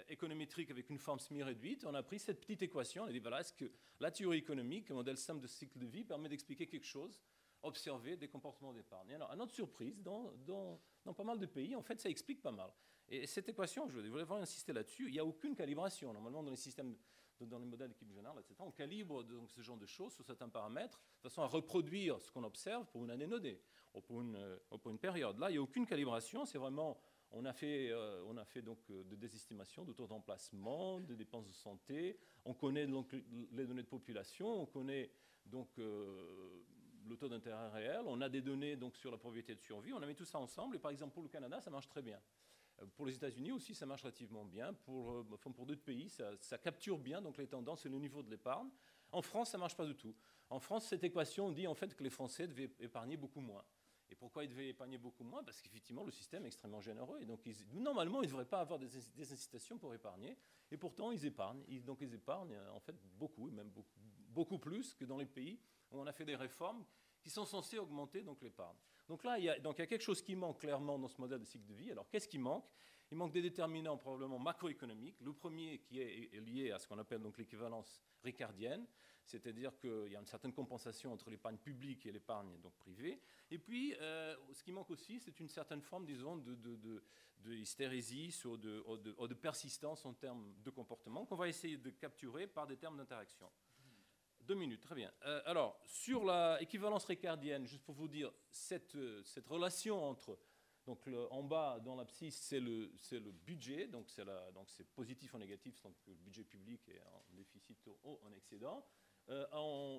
économétriques avec une forme semi-réduite, on a pris cette petite équation. On a dit, voilà, est-ce que la théorie économique, un modèle simple de cycle de vie, permet d'expliquer quelque chose, observer des comportements d'épargne. Alors, à notre surprise, dans pas mal de pays, en fait, ça explique pas mal. Et cette équation, je voulais vraiment insister là-dessus, il n'y a aucune calibration. Normalement, dans les systèmes, dans les modèles d'équipe générale, etc., on calibre donc ce genre de choses sur certains paramètres, de façon à reproduire ce qu'on observe pour une année donnée, ou pour une période. Là, il n'y a aucune calibration, c'est vraiment... On a fait donc des estimations de taux d'emplacement, de dépenses de santé. On connaît donc les données de population. On connaît donc le taux d'intérêt réel. On a des données donc sur la probabilité de survie. On a mis tout ça ensemble. Et par exemple, pour le Canada, ça marche très bien. Pour les États-Unis aussi, ça marche relativement bien. Pour d'autres pays, ça capture bien donc les tendances et le niveau de l'épargne. En France, ça ne marche pas du tout. En France, cette équation dit en fait que les Français devaient épargner beaucoup moins. Et pourquoi ils devaient épargner beaucoup moins? Parce qu'effectivement, le système est extrêmement généreux. Et donc, normalement, ils ne devraient pas avoir des incitations pour épargner. Et pourtant, ils épargnent. Donc, ils épargnent, en fait, beaucoup, et même beaucoup plus que dans les pays où on a fait des réformes qui sont censées augmenter donc, l'épargne. Donc là, il y a quelque chose qui manque clairement dans ce modèle de cycle de vie. Alors, qu'est-ce qui manque? Il manque des déterminants probablement macroéconomiques. Le premier qui est lié à ce qu'on appelle donc l'équivalence ricardienne, c'est-à-dire qu'il y a une certaine compensation entre l'épargne publique et l'épargne donc privée. Et puis, ce qui manque aussi, c'est une certaine forme, disons, de hystérésis ou de persistance en termes de comportement qu'on va essayer de capturer par des termes d'interaction. 2 minutes, très bien. Alors, sur l'équivalence ricardienne, juste pour vous dire, cette relation entre... Donc, en bas, dans l'abscisse, c'est le budget, donc c'est positif ou négatif, donc le budget public est en déficit ou en excédent.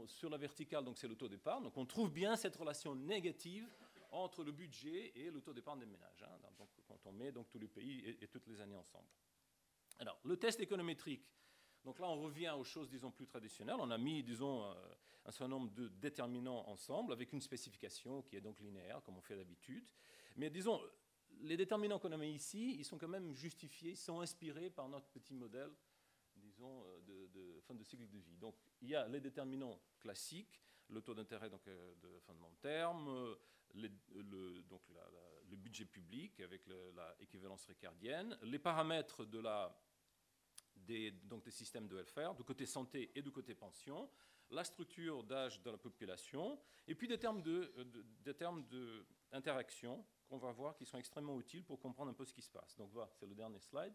Sur la verticale, donc c'est le taux d'épargne. Donc, on trouve bien cette relation négative entre le budget et le taux d'épargne des ménages, hein, donc, quand on met donc, tous les pays et toutes les années ensemble. Alors, le test économétrique. Donc là, on revient aux choses, disons, plus traditionnelles. On a mis, disons, un certain nombre de déterminants ensemble avec une spécification qui est donc linéaire, comme on fait d'habitude. Mais disons, les déterminants qu'on a mis ici, ils sont quand même justifiés, ils sont inspirés par notre petit modèle, disons, de fin de cycle de vie. Donc, il y a les déterminants classiques, le taux d'intérêt donc, de fin de long terme, le budget public avec l'équivalence ricardienne, les paramètres des systèmes de welfare, du côté santé et du côté pension, la structure d'âge de la population, et puis des termes d'interaction qu'on va voir qui sont extrêmement utiles pour comprendre un peu ce qui se passe. Donc voilà, c'est le dernier slide.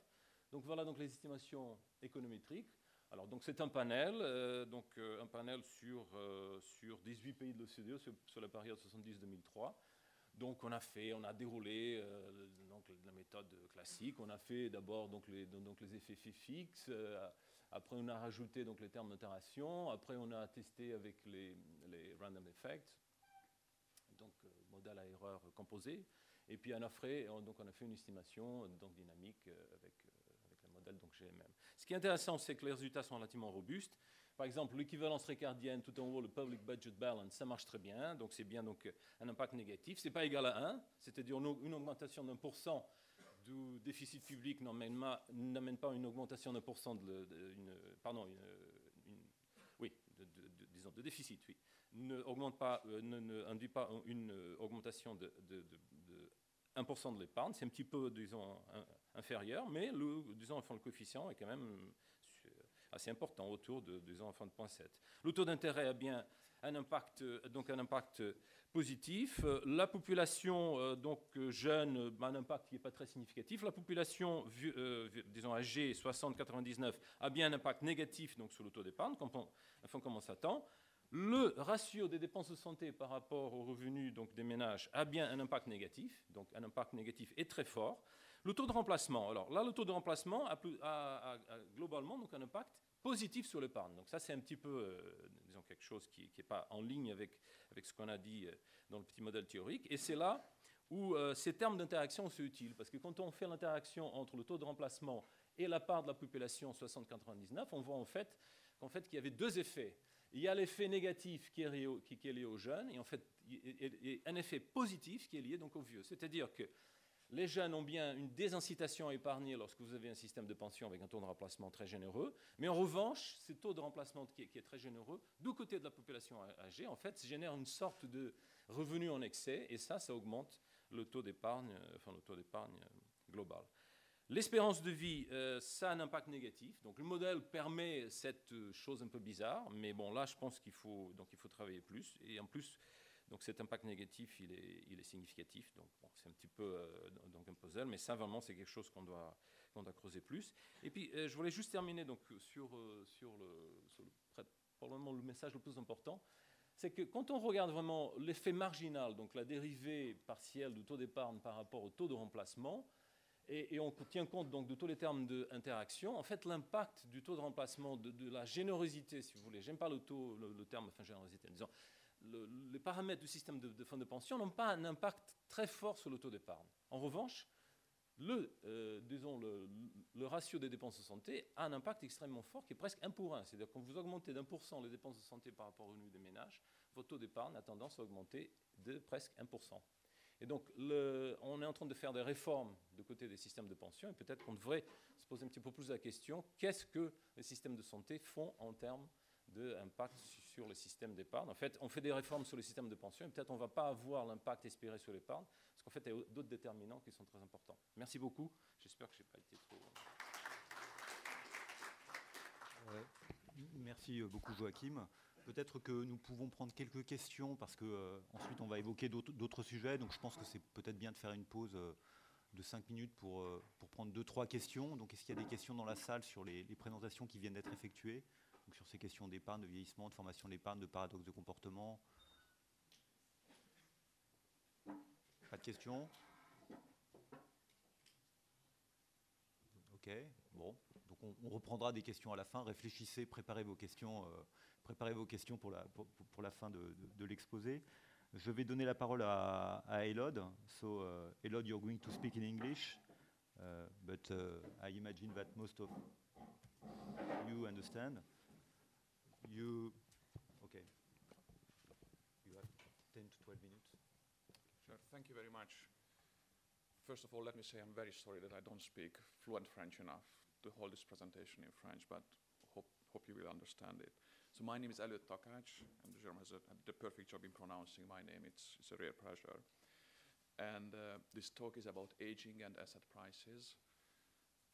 Donc voilà donc les estimations économétriques. Alors donc c'est un panel, un panel sur 18 pays de l'OCDE sur la période 70-2003. Donc on a déroulé donc, la méthode classique. On a fait d'abord donc, les effets fixes. Après on a rajouté donc, les termes d'interaction. Après on a testé avec les random effects. Donc modèle à erreur composé. Et puis on a fait une estimation donc, dynamique avec le modèle donc, GMM. Ce qui est intéressant, c'est que les résultats sont relativement robustes. Par exemple, l'équivalence ricardienne, tout en haut, le public budget balance, ça marche très bien. Donc, c'est bien donc, un impact négatif. Ce n'est pas égal à 1, c'est-à-dire une augmentation d'1% du déficit public n'amène pas une augmentation d'1% de déficit, oui. N'induit pas une augmentation de 1% de l'épargne. C'est un petit peu, disons, inférieur, mais le coefficient est quand même assez important, autour de, disons, 0,7. Le taux d'intérêt a bien un impact positif. La population jeune a un impact qui n'est pas très significatif. La population, disons, âgée, 60-99, a bien un impact négatif donc, sur le taux d'épargne, comme on s'attend. Le ratio des dépenses de santé par rapport aux revenus donc, des ménages a bien un impact négatif, donc un impact négatif est très fort. Le taux de remplacement, alors là, le taux de remplacement a globalement donc, un impact positif sur l'épargne. Donc ça, c'est un petit peu, disons, quelque chose qui n'est pas en ligne avec ce qu'on a dit dans le petit modèle théorique. Et c'est là où ces termes d'interaction sont utiles, parce que quand on fait l'interaction entre le taux de remplacement et la part de la population 60-99, on voit en fait qu'il y avait deux effets. Il y a l'effet négatif qui est lié aux jeunes, et en fait, et un effet positif qui est lié donc aux vieux. C'est-à-dire que les jeunes ont bien une désincitation à épargner lorsque vous avez un système de pension avec un taux de remplacement très généreux, mais en revanche, ce taux de remplacement qui est très généreux, du côté de la population âgée, en fait, génère une sorte de revenu en excès, et ça augmente le taux d'épargne, global. L'espérance de vie, ça a un impact négatif. Donc le modèle permet cette chose un peu bizarre, mais bon, là, je pense qu'il faut travailler plus. Et en plus, donc cet impact négatif, il est significatif. Donc bon, c'est un petit peu donc un puzzle, mais ça, vraiment, c'est quelque chose qu'on doit creuser plus. Et puis, je voulais juste terminer donc, probablement le message le plus important. C'est que quand on regarde vraiment l'effet marginal, donc la dérivée partielle du taux d'épargne par rapport au taux de remplacement, et on tient compte donc de tous les termes d'interaction, en fait, l'impact du taux de remplacement, de la générosité, si vous voulez, j'aime pas le terme générosité, disons, les paramètres du système de fonds de pension n'ont pas un impact très fort sur le taux d'épargne. En revanche, le ratio des dépenses de santé a un impact extrêmement fort qui est presque 1 pour 1. C'est-à-dire que quand vous augmentez d'1% les dépenses de santé par rapport au revenu des ménages, votre taux d'épargne a tendance à augmenter de presque 1%. Et donc, on est en train de faire des réformes du côté des systèmes de pension et peut-être qu'on devrait se poser un petit peu plus la question, qu'est-ce que les systèmes de santé font en termes d'impact sur le système d'épargne? En fait, on fait des réformes sur le système de pension et peut-être on ne va pas avoir l'impact espéré sur l'épargne parce qu'en fait, il y a d'autres déterminants qui sont très importants. Merci beaucoup. J'espère que je n'ai pas été trop... Merci beaucoup, Joachim. Peut-être que nous pouvons prendre quelques questions parce qu'ensuite on va évoquer d'autres sujets. Donc je pense que c'est peut-être bien de faire une pause de 5 minutes pour prendre 2-3 questions. Donc est-ce qu'il y a des questions dans la salle sur les présentations qui viennent d'être effectuées, donc sur ces questions d'épargne, de vieillissement, de formation de l'épargne, de paradoxe de comportement? Pas de questions? Ok, bon. Donc on reprendra des questions à la fin. Réfléchissez, préparez vos questions pour la fin de l'exposé. Je vais donner la parole à Elod. So, Elod, you're going to speak in English, but I imagine that most of you understand. Okay. You have 10 to 12 minutes. Sure, thank you very much. First of all, let me say I'm very sorry that I don't speak fluent French enough to hold this presentation in French, but hope you will understand it. So my name is Elliot Takács, and the German has the perfect job in pronouncing my name. It's a rare pleasure. And this talk is about aging and asset prices.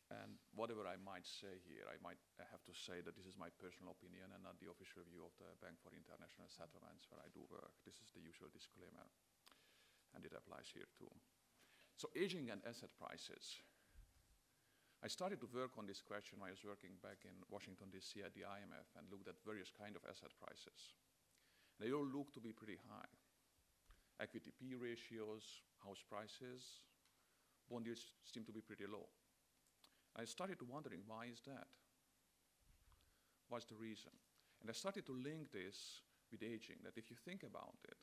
And whatever I might say here, I have to say that this is my personal opinion and not the official view of the Bank for International Settlements, where I do work. This is the usual disclaimer, and it applies here too. So aging and asset prices. I started to work on this question when I was working back in Washington, D.C. at the IMF and looked at various kinds of asset prices. They all look to be pretty high. Equity P ratios, house prices, bond yields seem to be pretty low. I started wondering, why is that? What's the reason? And I started to link this with aging, that if you think about it,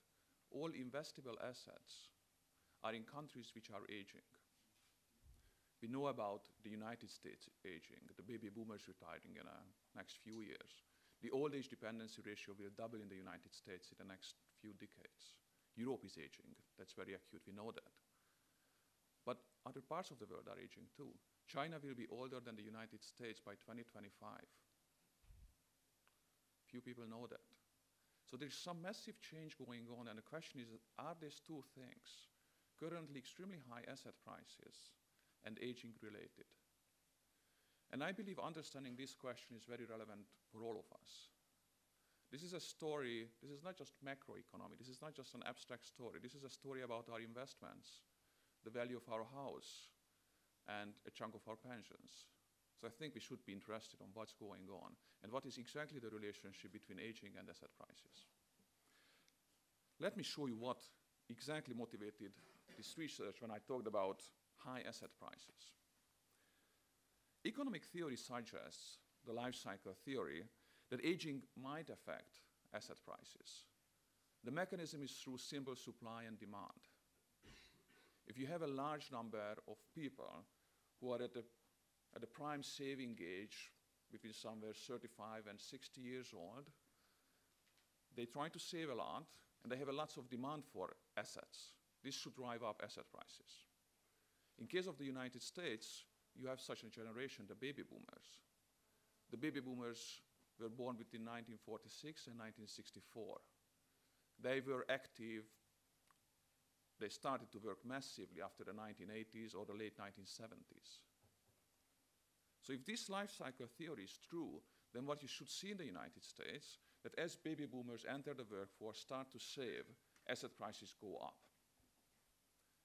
all investable assets are in countries which are aging. We know about the United States aging, the baby boomers retiring in the next few years. The old age dependency ratio will double in the United States in the next few decades. Europe is aging, that's very acute, we know that. But other parts of the world are aging too. China will be older than the United States by 2025. Few people know that. So there's some massive change going on, and the question is, are these two things, currently extremely high asset prices and aging related? And I believe understanding this question is very relevant for all of us. This is a story, this is not just macroeconomic, this is not just an abstract story, this is a story about our investments, the value of our house, and a chunk of our pensions. So I think we should be interested on what's going on and what is exactly the relationship between aging and asset prices. Let me show you what exactly motivated this research when I talked about high asset prices. Economic theory suggests, the life cycle theory, that aging might affect asset prices. The mechanism is through simple supply and demand. If you have a large number of people who are at the prime saving age, between somewhere 35 and 60 years old, they try to save a lot, and they have a lots of demand for assets. This should drive up asset prices. In case of the United States, you have such a generation, the baby boomers. The baby boomers were born between 1946 and 1964. They were active, they started to work massively after the 1980s or the late 1970s. So if this life cycle theory is true, then what you should see in the United States, that as baby boomers enter the workforce, start to save, asset prices go up.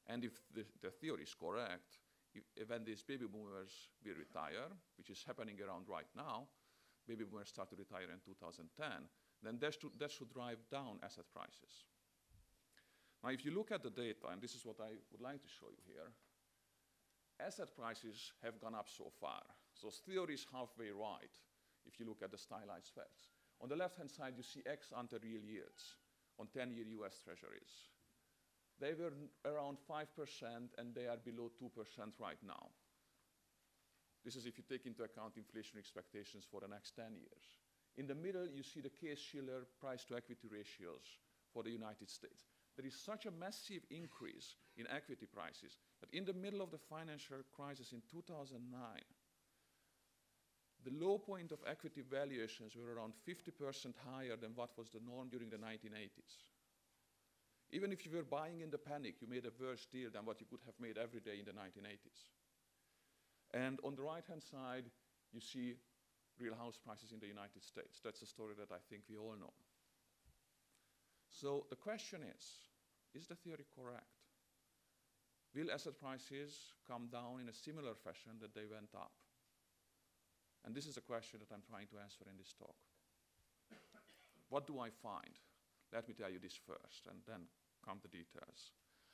And if the theory is correct, when these baby boomers will retire, which is happening around right now, baby boomers start to retire in 2010, then that should drive down asset prices. Now, if you look at the data, and this is what I would like to show you here, asset prices have gone up so far. So theory is halfway right if you look at the stylized facts. On the left-hand side, you see ex-ante real yields on 10-year US Treasuries. They were around 5%, and they are below 2% right now. This is if you take into account inflation expectations for the next 10 years. In the middle, you see the Case-Shiller price-to-equity ratios for the United States. There is such a massive increase in equity prices that in the middle of the financial crisis in 2009, the low point of equity valuations were around 50% higher than what was the norm during the 1980s. Even if you were buying in the panic, you made a worse deal than what you could have made every day in the 1980s. And on the right-hand side, you see real house prices in the United States. That's a story that I think we all know. So the question is the theory correct? Will asset prices come down in a similar fashion that they went up? And this is a question that I'm trying to answer in this talk. What do I find? Let me tell you this first, and then come the details.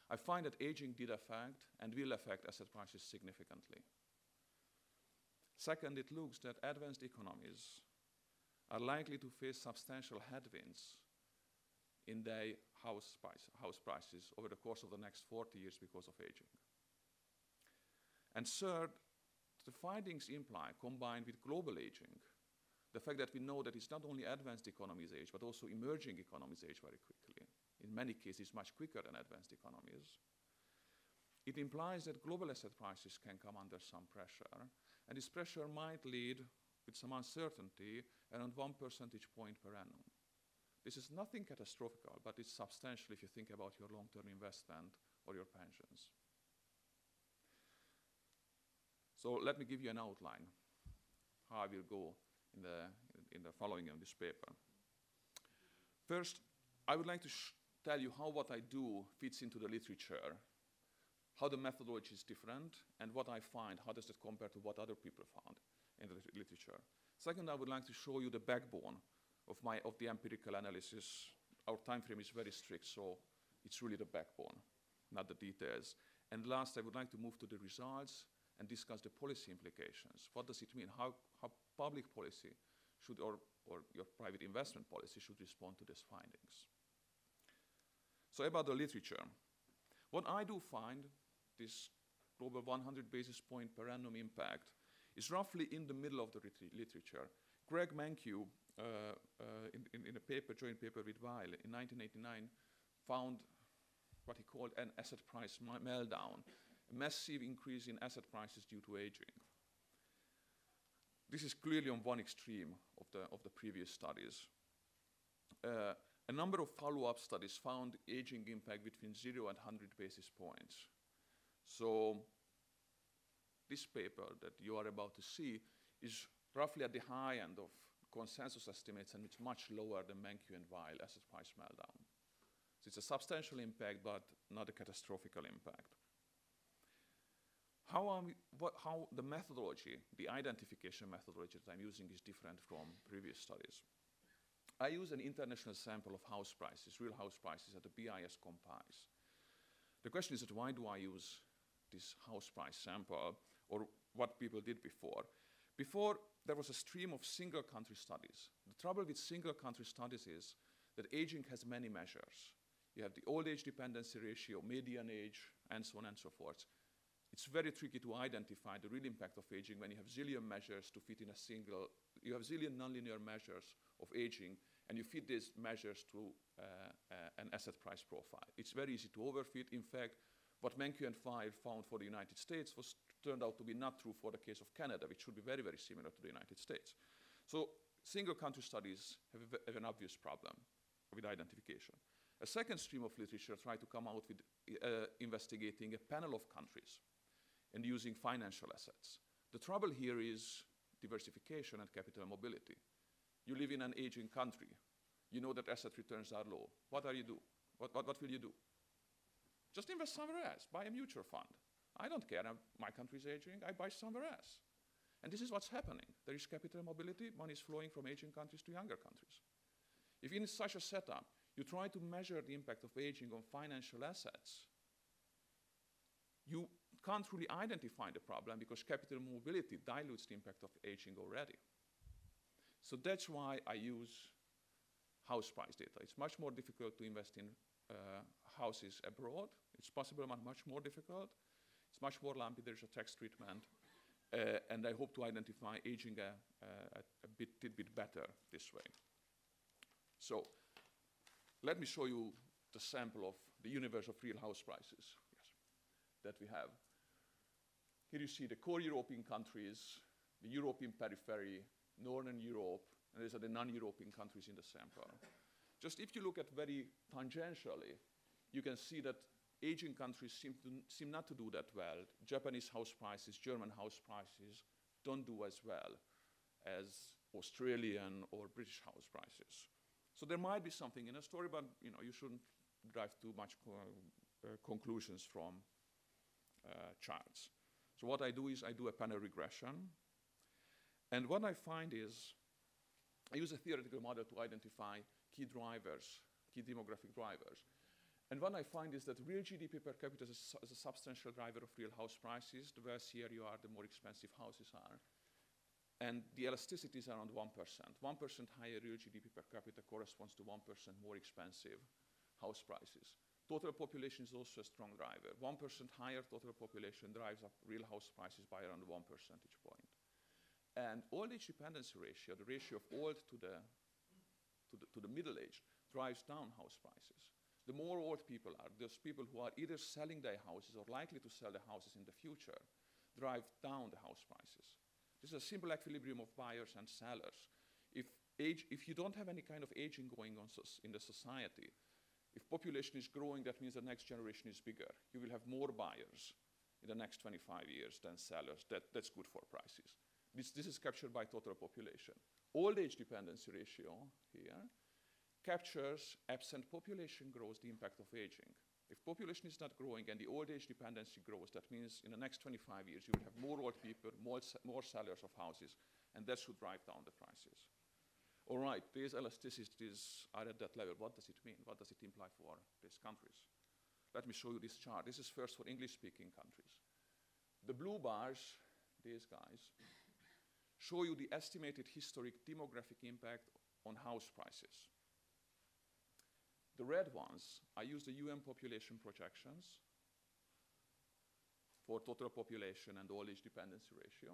I find that aging did affect and will affect asset prices significantly. Second, it looks that advanced economies are likely to face substantial headwinds in their house prices over the course of the next 40 years because of aging. And third, the findings imply, combined with global aging, the fact that we know that it's not only advanced economies age, but also emerging economies age very quickly, in many cases much quicker than advanced economies. It implies that global asset prices can come under some pressure, and this pressure might lead, with some uncertainty, around 1 percentage point per annum. This is nothing catastrophic, but it's substantial if you think about your long-term investment or your pensions. So let me give you an outline, how I will go in the following of this paper. First, I would like to tell you how what I do fits into the literature, how the methodology is different, and what I find, how does it compare to what other people found in the literature. Second, I would like to show you the backbone of the empirical analysis. Our time frame is very strict, so it's really the backbone, not the details. And last, I would like to move to the results and discuss the policy implications. What does it mean? How public policy should, or your private investment policy should respond to these findings. So about the literature. What I do find, this global 100 basis point per annum impact, is roughly in the middle of the literature. Greg Mankiw, in a paper, joint paper with Weil in 1989, found what he called an asset price meltdown, a massive increase in asset prices due to aging. This is clearly on one extreme of the previous studies. A number of follow-up studies found aging impact between 0 and 100 basis points. So this paper that you are about to see is roughly at the high end of consensus estimates, and it's much lower than Mankiw and Weil asset price meltdown. So it's a substantial impact, but not a catastrophic impact. How the methodology, the identification methodology that I'm using is different from previous studies. I use an international sample of house prices, real house prices that the BIS compiles. The question is that why do I use this house price sample, or what people did before? Before, there was a stream of single country studies. The trouble with single country studies is that aging has many measures. You have the old age dependency ratio, median age, and so on and so forth. It's very tricky to identify the real impact of aging when you have zillion measures to fit in a single, you have zillion nonlinear measures of aging, and you fit these measures to an asset price profile. It's very easy to overfit. In fact, what Mankiw and Fire found for the United States turned out to be not true for the case of Canada, which should be very, very similar to the United States. So single country studies have an obvious problem with identification. A second stream of literature tried to come out with investigating a panel of countries and using financial assets. The trouble here is diversification and capital mobility. You live in an aging country. You know that asset returns are low. What will you do? Just invest somewhere else. Buy a mutual fund. I don't care. My country is aging. I buy somewhere else. And this is what's happening. There is capital mobility. Money is flowing from aging countries to younger countries. If in such a setup, you try to measure the impact of aging on financial assets, you can't really identify the problem because capital mobility dilutes the impact of aging already. So that's why I use house price data. It's much more difficult to invest in houses abroad. It's possible, but much more difficult. It's much more lumpy. There's a tax treatment. And I hope to identify aging a bit better this way. So let me show you the sample of the universe of real house prices that we have. Here you see the core European countries, the European periphery, Northern Europe, and these are the non-European countries in the sample. Just if you look at very tangentially, you can see that Asian countries seem not to do that well. Japanese house prices, German house prices don't do as well as Australian or British house prices. So there might be something in a story, but you shouldn't derive too much conclusions from charts. So what I do is I do a panel regression. And what I find is I use a theoretical model to identify key drivers, key demographic drivers. And what I find is that real GDP per capita is a substantial driver of real house prices. The wealthier you are, the more expensive houses are. And the elasticity is around 1%. 1% higher real GDP per capita corresponds to 1% more expensive house prices. Total population is also a strong driver. 1% higher total population drives up real house prices by around 1 percentage point. And old age dependency ratio, the ratio of old to the middle age, drives down house prices. The more old people are, those people who are either selling their houses or likely to sell their houses in the future, drive down the house prices. This is a simple equilibrium of buyers and sellers. If you don't have any kind of aging going on in the society, if population is growing, that means the next generation is bigger. You will have more buyers in the next 25 years than sellers. That's good for prices. This is captured by total population. Old age dependency ratio here captures absent population growth, the impact of aging. If population is not growing and the old age dependency grows, that means in the next 25 years you will have more old people, more sellers of houses, and that should drive down the prices. All right, these elasticities are at that level. What does it mean? What does it imply for these countries? Let me show you this chart. This is first for English-speaking countries. The blue bars, these guys, show you the estimated historic demographic impact on house prices. The red ones, I use the UN population projections for total population and old age dependency ratio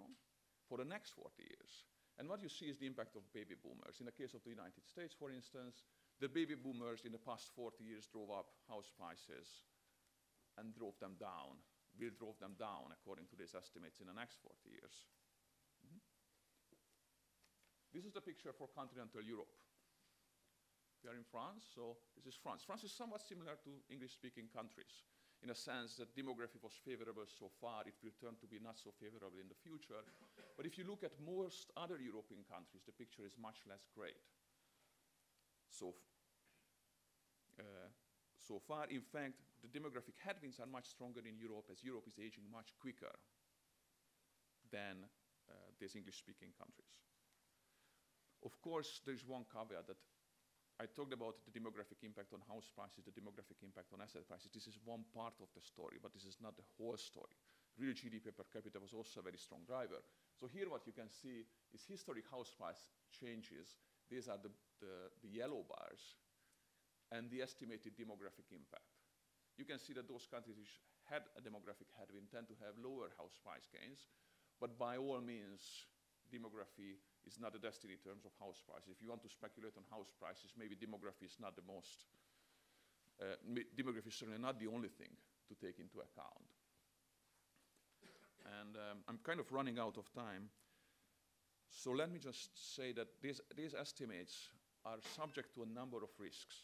for the next 40 years. And what you see is the impact of baby boomers. In the case of the United States, for instance, the baby boomers in the past 40 years drove up house prices and drove them down, will drove them down according to these estimates in the next 40 years. This is the picture for continental Europe. We are in France, so this is France. France is somewhat similar to English-speaking countries in a sense that demography was favorable so far. It will turn to be not so favorable in the future. But if you look at most other European countries, the picture is much less great. So far, in fact, the demographic headwinds are much stronger in Europe as Europe is aging much quicker than these English-speaking countries. Of course, there's one caveat that I talked about the demographic impact on house prices, the demographic impact on asset prices. This is one part of the story, but this is not the whole story. Real GDP per capita was also a very strong driver. So here what you can see is historic house price changes. These are the yellow bars and the estimated demographic impact. You can see that those countries which had a demographic headwind tend to have lower house price gains, but by all means, demography It's not a destiny in terms of house prices. If you want to speculate on house prices, maybe demography is not the most, demography is certainly not the only thing to take into account. And I'm kind of running out of time. So let me just say that these estimates are subject to a number of risks.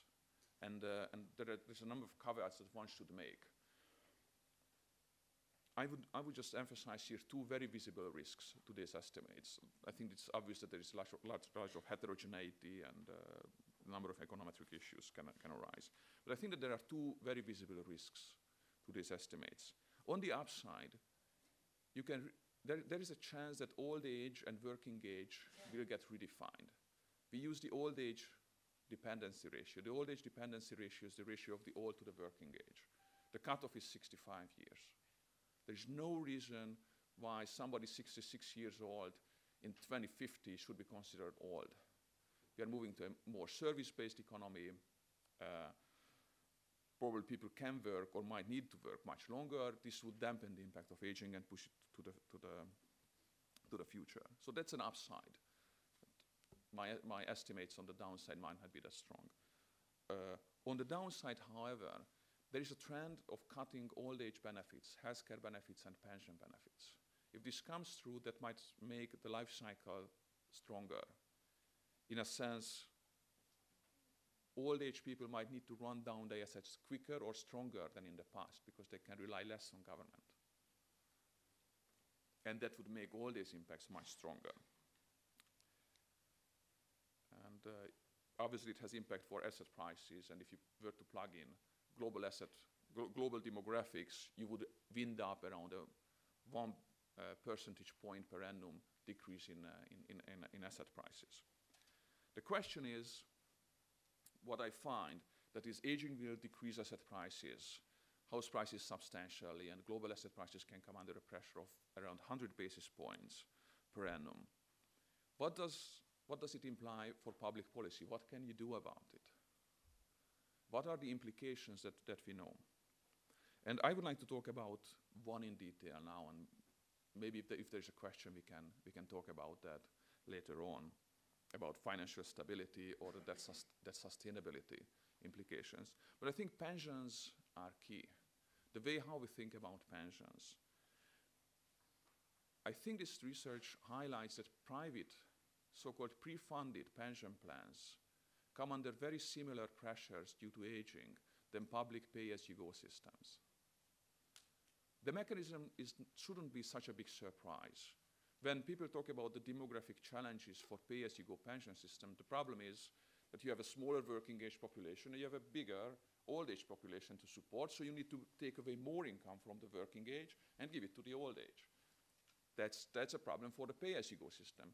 And there's a number of caveats that one should make. I would just emphasize here two very visible risks to these estimates. I think it's obvious that there is large of heterogeneity and a number of econometric issues can arise. But I think that there are two very visible risks to these estimates. On the upside, there is a chance that old age and working age will get redefined. We use the old age dependency ratio. The old age dependency ratio is the ratio of the old to the working age. The cutoff is 65 years. There's no reason why somebody 66 years old in 2050 should be considered old. We are moving to a more service-based economy. Probably people can work or might need to work much longer. This would dampen the impact of aging and push it to the future. So that's an upside. My estimates on the downside might not be that strong. On the downside, however, there is a trend of cutting old age benefits, healthcare benefits, and pension benefits. If this comes through, that might make the life cycle stronger. In a sense, old age people might need to run down their assets quicker or stronger than in the past because they can rely less on government. And that would make all these impacts much stronger. And obviously it has impact for asset prices, and if you were to plug in global demographics, you would wind up around a 1 percentage point per annum decrease in asset prices. The question is, what I find, that is aging will decrease asset prices, house prices substantially, and global asset prices can come under a pressure of around 100 basis points per annum. What does it imply for public policy? What can you do about it? What are the implications that we know? And I would like to talk about one in detail now, and maybe if there's a question, we can talk about that later on, about financial stability or the debt sustainability implications. But I think pensions are key. The way how we think about pensions. I think this research highlights that private, so-called pre-funded pension plans come under very similar pressures due to aging than public pay-as-you-go systems. The mechanism shouldn't be such a big surprise. When people talk about the demographic challenges for pay-as-you-go pension system, the problem is that you have a smaller working age population and you have a bigger old age population to support, so you need to take away more income from the working age and give it to the old age. That's a problem for the pay-as-you-go system.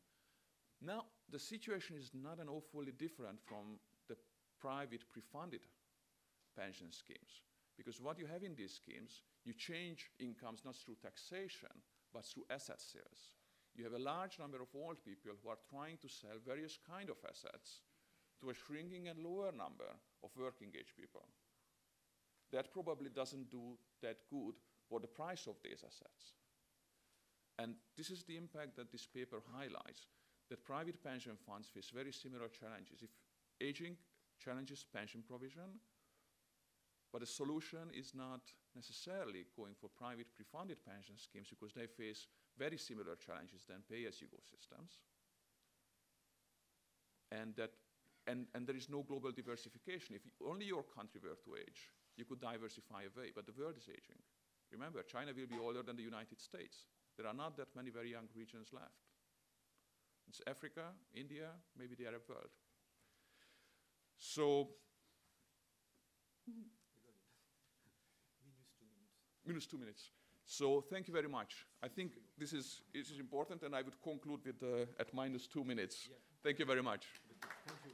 Now, the situation is not an awfully different from the private pre-funded pension schemes, because what you have in these schemes, you change incomes not through taxation, but through asset sales. You have a large number of old people who are trying to sell various kinds of assets to a shrinking and lower number of working age people. That probably doesn't do that good for the price of these assets. And this is the impact that this paper highlights, that private pension funds face very similar challenges. If aging challenges pension provision, but the solution is not necessarily going for private pre-funded pension schemes because they face very similar challenges than pay-as-you-go systems. And there is no global diversification. If only your country were to age, you could diversify away, but the world is aging. Remember, China will be older than the United States. There are not that many very young regions left. It's Africa, India, maybe the Arab world. So, minus 2 minutes. So thank you very much. I think this is important, and I would conclude with at minus 2 minutes. Yeah. Thank you very much. Thank you.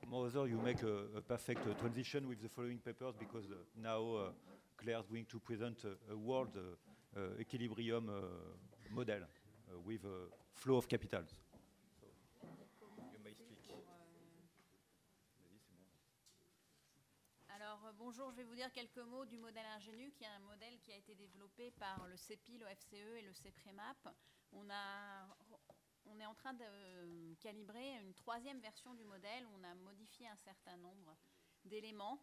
Moreover, you make a perfect transition with the following papers, because now Claire is going to present a world equilibrium model with a flow of capitals. So, you may speak. Alors Bonjour, je vais vous dire quelques mots du modèle Ingenu, qui est un modèle qui a été développé par le CEPI, le FCE et le CEPREMAP. On est en train de calibrer une 3e version du modèle où on a modifié un certain nombre d'éléments.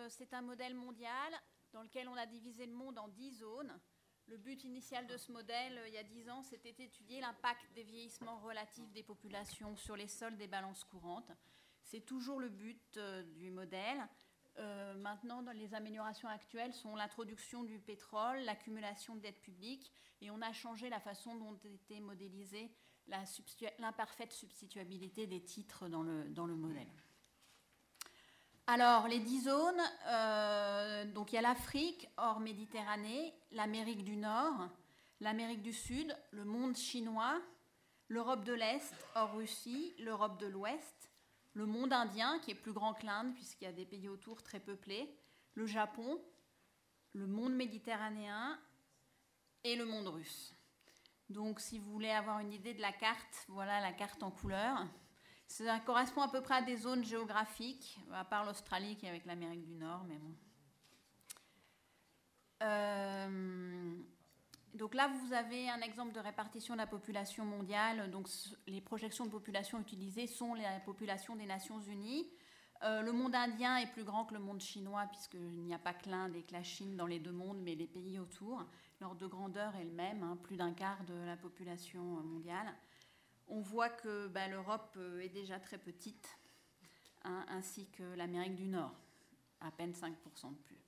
C'est un modèle mondial dans lequel on a divisé le monde en 10 zones. Le but initial de ce modèle, il y a 10 ans, c'était d'étudier l'impact des vieillissements relatifs des populations sur les sols des balances courantes. C'est toujours le but du modèle. Maintenant, les améliorations actuelles sont l'introduction du pétrole, l'accumulation de dettes publiques, et on a changé la façon dont était modélisée l'imparfaite substituabilité des titres dans le modèle. Alors, les 10 zones, donc il y a l'Afrique, hors Méditerranée, l'Amérique du Nord, l'Amérique du Sud, le monde chinois, l'Europe de l'Est, hors Russie, l'Europe de l'Ouest, le monde indien, qui est plus grand que l'Inde, puisqu'il y a des pays autour très peuplés, le Japon, le monde méditerranéen et le monde russe. Donc, si vous voulez avoir une idée de la carte, voilà la carte en couleur. Ça correspond à peu près à des zones géographiques, à part l'Australie qui est avec l'Amérique du Nord, mais bon. Donc là, vous avez un exemple de répartition de la population mondiale. Donc, les projections de population utilisées sont les populations des Nations Unies. Le monde indien est plus grand que le monde chinois, puisqu'il n'y a pas que l'Inde et que la Chine dans les deux mondes, mais les pays autour. L'ordre de grandeur est le même, plus d'un quart de la population mondiale. On voit que l'Europe est déjà très petite, ainsi que l'Amérique du Nord, à peine 5% de plus.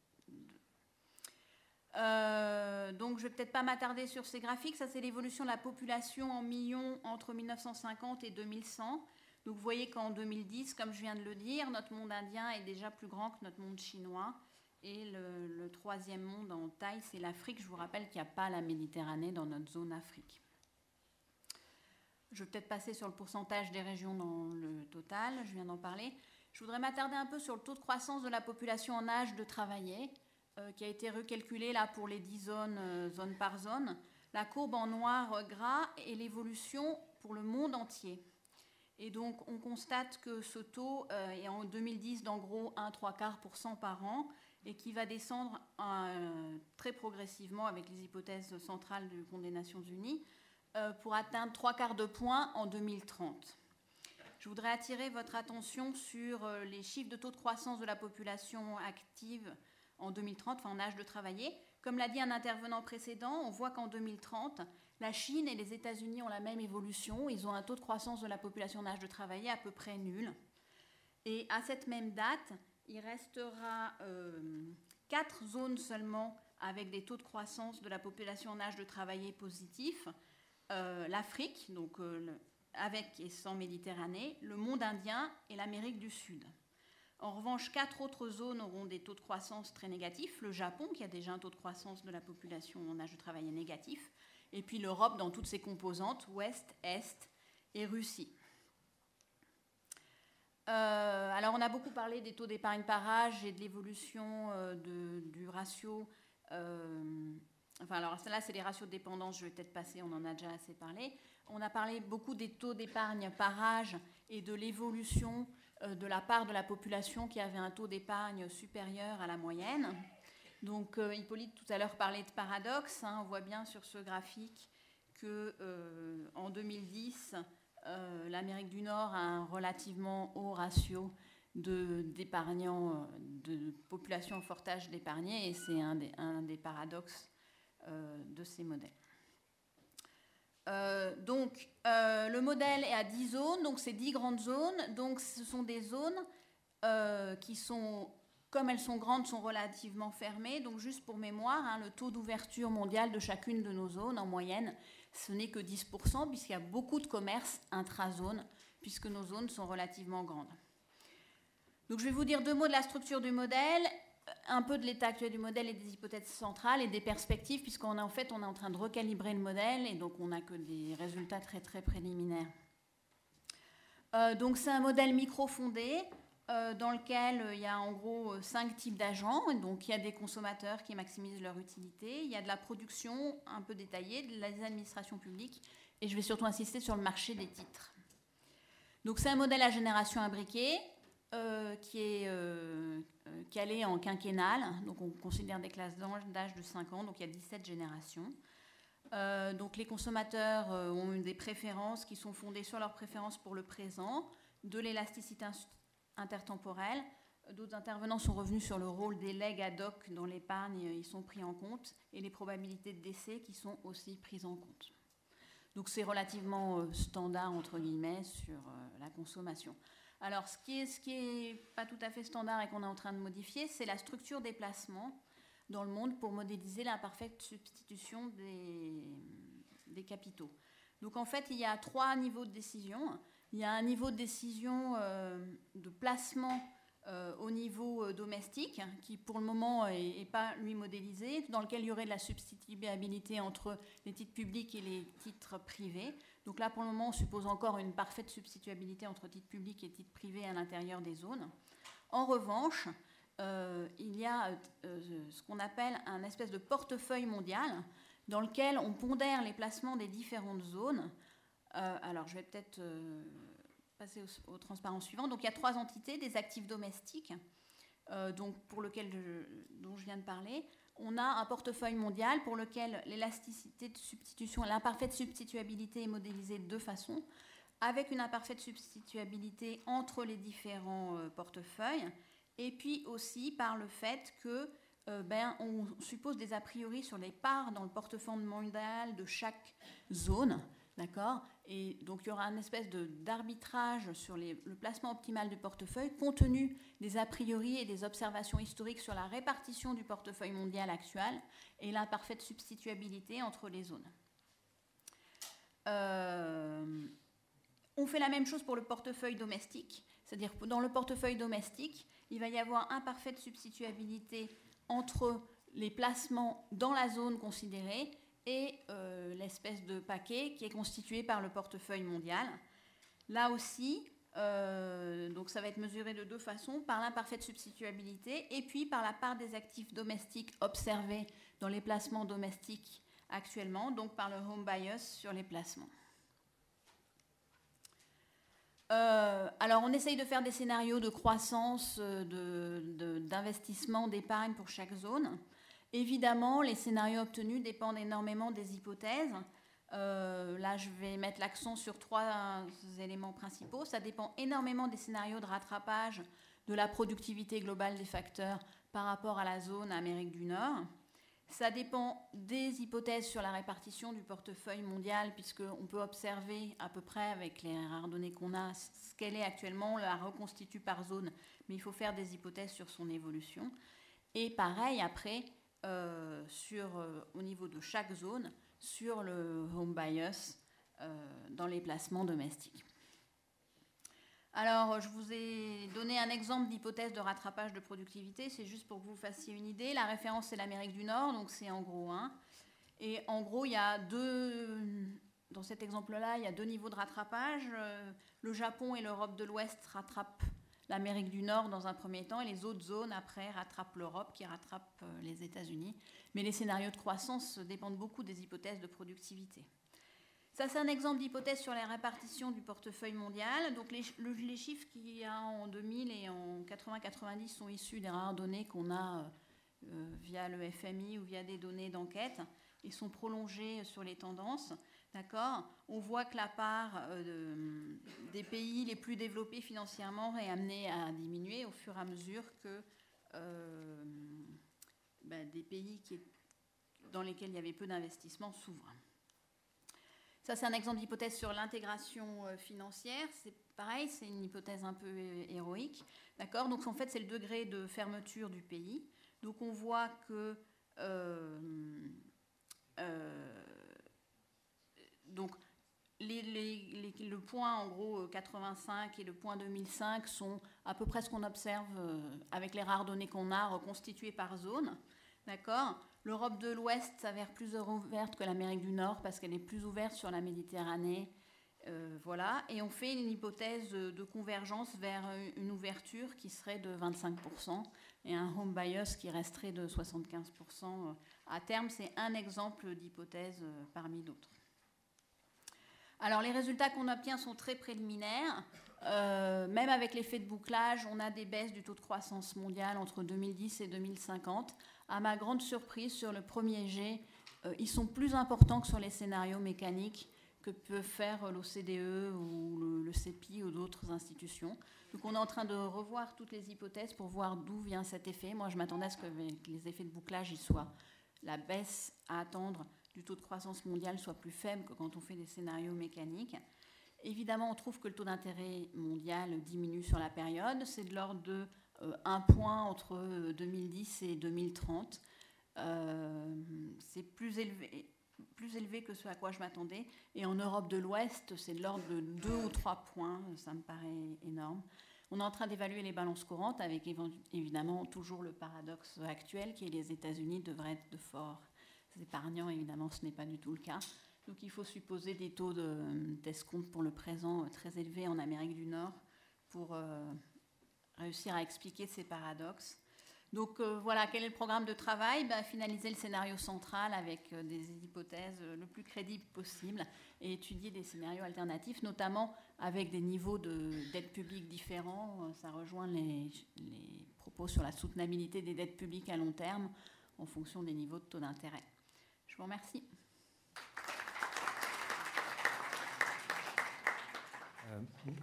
Donc je ne vais peut-être pas m'attarder sur ces graphiques. Ça, c'est l'évolution de la population en millions entre 1950 et 2100. Donc vous voyez qu'en 2010, comme je viens de le dire, notre monde indien est déjà plus grand que notre monde chinois. Et le 3e monde en taille, c'est l'Afrique. Je vous rappelle qu'il n'y a pas la Méditerranée dans notre zone Afrique. Je vais peut-être passer sur le pourcentage des régions dans le total, je viens d'en parler. Je voudrais m'attarder un peu sur le taux de croissance de la population en âge de travailler, qui a été recalculé là pour les 10 zones, zone par zone. La courbe en noir gras est l'évolution pour le monde entier. Et donc, on constate que ce taux est en 2010 d'en gros 1,75% par an et qui va descendre très progressivement avec les hypothèses centrales du Fonds des Nations Unies pour atteindre 3/4 de point en 2030. Je voudrais attirer votre attention sur les chiffres de taux de croissance de la population active en 2030, enfin en âge de travailler. Comme l'a dit un intervenant précédent, on voit qu'en 2030, la Chine et les États-Unis ont la même évolution. Ils ont un taux de croissance de la population en âge de travailler à peu près nul. Et à cette même date, il restera 4 zones seulement avec des taux de croissance de la population en âge de travailler positifs. L'Afrique, donc avec et sans Méditerranée, le monde indien et l'Amérique du Sud. En revanche, 4 autres zones auront des taux de croissance très négatifs. Le Japon, qui a déjà un taux de croissance de la population en âge de travailler négatif, et puis l'Europe dans toutes ses composantes, Ouest, Est et Russie. Alors, on a beaucoup parlé des taux d'épargne par âge et de l'évolution du ratio. Alors là, c'est les ratios de dépendance, je vais peut-être passer, on en a déjà assez parlé. On a parlé beaucoup des taux d'épargne par âge et de l'évolution de la part de la population qui avait un taux d'épargne supérieur à la moyenne. Donc, Hippolyte tout à l'heure parlait de paradoxe. On voit bien sur ce graphique qu'en 2010, l'Amérique du Nord a un relativement haut ratio d'épargnants, de population en fort âge d'épargner, et c'est un des paradoxes de ces modèles. Le modèle est à 10 zones, donc c'est 10 grandes zones. Donc ce sont des zones qui sont, comme elles sont grandes, sont relativement fermées. Donc juste pour mémoire, le taux d'ouverture mondial de chacune de nos zones, en moyenne, ce n'est que 10%, puisqu'il y a beaucoup de commerce intra-zone, puisque nos zones sont relativement grandes. Donc je vais vous dire 2 mots de la structure du modèle, un peu de l'état actuel du modèle et des hypothèses centrales et des perspectives, puisqu'on est en train de recalibrer le modèle et donc on n'a que des résultats très très préliminaires. Donc c'est un modèle micro-fondé dans lequel il y a en gros 5 types d'agents. Donc il y a des consommateurs qui maximisent leur utilité, il y a de la production un peu détaillée, de les administrations publiques, et je vais surtout insister sur le marché des titres. Donc c'est un modèle à génération imbriquée. qui est calé en quinquennal, donc on considère des classes d'âge de 5 ans, donc il y a 17 générations. Donc les consommateurs ont des préférences qui sont fondées sur leurs préférences pour le présent, de l'élasticité intertemporelle. D'autres intervenants sont revenus sur le rôle des legs ad hoc dans l'épargne, ils sont pris en compte, et les probabilités de décès qui sont aussi prises en compte. Donc c'est relativement standard, entre guillemets, sur la consommation. Alors ce qui est pas tout à fait standard et qu'on est en train de modifier, c'est la structure des placements dans le monde pour modéliser l'imparfaite substitution des capitaux. Donc en fait, il y a 3 niveaux de décision. Il y a un niveau de décision de placement au niveau domestique, qui pour le moment n'est pas lui modélisé, dans lequel il y aurait de la substituabilité entre les titres publics et les titres privés. Donc là, pour le moment, on suppose encore une parfaite substituabilité entre titres publics et titres privés à l'intérieur des zones. En revanche, il y a ce qu'on appelle un espèce de portefeuille mondial dans lequel on pondère les placements des différentes zones. Alors, je vais peut-être passer au transparent suivant. Donc, il y a 3 entités, des actifs domestiques, donc dont je viens de parler. On a un portefeuille mondial pour lequel l'élasticité de substitution, l'imparfaite substituabilité est modélisée de 2 façons, avec une imparfaite substituabilité entre les différents portefeuilles, et puis aussi par le fait que on suppose des a priori sur les parts dans le portefeuille mondial de chaque zone, d'accord ? Et donc il y aura une espèce d'arbitrage sur le placement optimal du portefeuille compte tenu des a priori et des observations historiques sur la répartition du portefeuille mondial actuel et l'imparfaite substituabilité entre les zones. On fait la même chose pour le portefeuille domestique, c'est-à-dire que dans le portefeuille domestique, il va y avoir imparfaite substituabilité entre les placements dans la zone considérée et l'espèce de paquet qui est constitué par le portefeuille mondial. Là aussi, donc ça va être mesuré de 2 façons, par l'imparfaite substituabilité et puis par la part des actifs domestiques observés dans les placements domestiques actuellement, donc par le home bias sur les placements. Alors on essaye de faire des scénarios de croissance, d'investissement, d'épargne pour chaque zone. Évidemment, les scénarios obtenus dépendent énormément des hypothèses. Là, je vais mettre l'accent sur 3 éléments principaux. Ça dépend énormément des scénarios de rattrapage de la productivité globale des facteurs par rapport à la zone Amérique du Nord. Ça dépend des hypothèses sur la répartition du portefeuille mondial, puisqu'on peut observer à peu près avec les rares données qu'on a ce qu'elle est actuellement, on la reconstitue par zone, mais il faut faire des hypothèses sur son évolution. Et pareil, après, au niveau de chaque zone, sur le home bias dans les placements domestiques. Alors, je vous ai donné un exemple d'hypothèse de rattrapage de productivité, c'est juste pour que vous fassiez une idée. La référence, c'est l'Amérique du Nord, donc c'est en gros 1. Et en gros, il y a dans cet exemple-là, il y a 2 niveaux de rattrapage. Le Japon et l'Europe de l'Ouest rattrapent l'Amérique du Nord dans un premier temps, et les autres zones, après, rattrapent l'Europe, qui rattrape les États-Unis. Mais les scénarios de croissance dépendent beaucoup des hypothèses de productivité. Ça, c'est un exemple d'hypothèse sur la répartition du portefeuille mondial. Donc, les chiffres qu'il y a en 2000 et en 80-90 sont issus des rares données qu'on a via le FMI ou via des données d'enquête et sont prolongés sur les tendances. D'accord ? On voit que la part des pays les plus développés financièrement est amenée à diminuer au fur et à mesure que des pays dans lesquels il y avait peu d'investissements s'ouvrent. Ça, c'est un exemple d'hypothèse sur l'intégration financière. C'est pareil, c'est une hypothèse un peu héroïque. D'accord ? Donc, en fait, c'est le degré de fermeture du pays. Donc, on voit que donc, le point, en gros, 85 et le point 2005 sont à peu près ce qu'on observe avec les rares données qu'on a, reconstituées par zone. D'accord ? L'Europe de l'Ouest s'avère plus ouverte que l'Amérique du Nord parce qu'elle est plus ouverte sur la Méditerranée. Voilà. Et on fait une hypothèse de convergence vers une ouverture qui serait de 25% et un home bias qui resterait de 75%. À terme, c'est un exemple d'hypothèse parmi d'autres. Alors les résultats qu'on obtient sont très préliminaires. Même avec l'effet de bouclage, on a des baisses du taux de croissance mondiale entre 2010 et 2050. À ma grande surprise, sur le premier jet, ils sont plus importants que sur les scénarios mécaniques que peuvent faire l'OCDE ou le CEPI ou d'autres institutions. Donc on est en train de revoir toutes les hypothèses pour voir d'où vient cet effet. Moi, je m'attendais à ce que les effets de bouclage, la baisse à attendre du taux de croissance mondiale soit plus faible que quand on fait des scénarios mécaniques. Évidemment, on trouve que le taux d'intérêt mondial diminue sur la période. C'est de l'ordre de 1 point entre 2010 et 2030. C'est plus élevé que ce à quoi je m'attendais. Et en Europe de l'Ouest, c'est de l'ordre de 2 ou 3 points. Ça me paraît énorme. On est en train d'évaluer les balances courantes avec évidemment toujours le paradoxe actuel qui est les États-Unis devraient être de forts épargnants. Évidemment, ce n'est pas du tout le cas. Donc il faut supposer des taux d'escompte pour le présent très élevés en Amérique du Nord pour réussir à expliquer ces paradoxes. Donc voilà, quel est le programme de travail ? Finaliser le scénario central avec des hypothèses le plus crédibles possible et étudier des scénarios alternatifs, notamment avec des niveaux de dette publique différents. Ça rejoint les propos sur la soutenabilité des dettes publiques à long terme en fonction des niveaux de taux d'intérêt. Je vous remercie.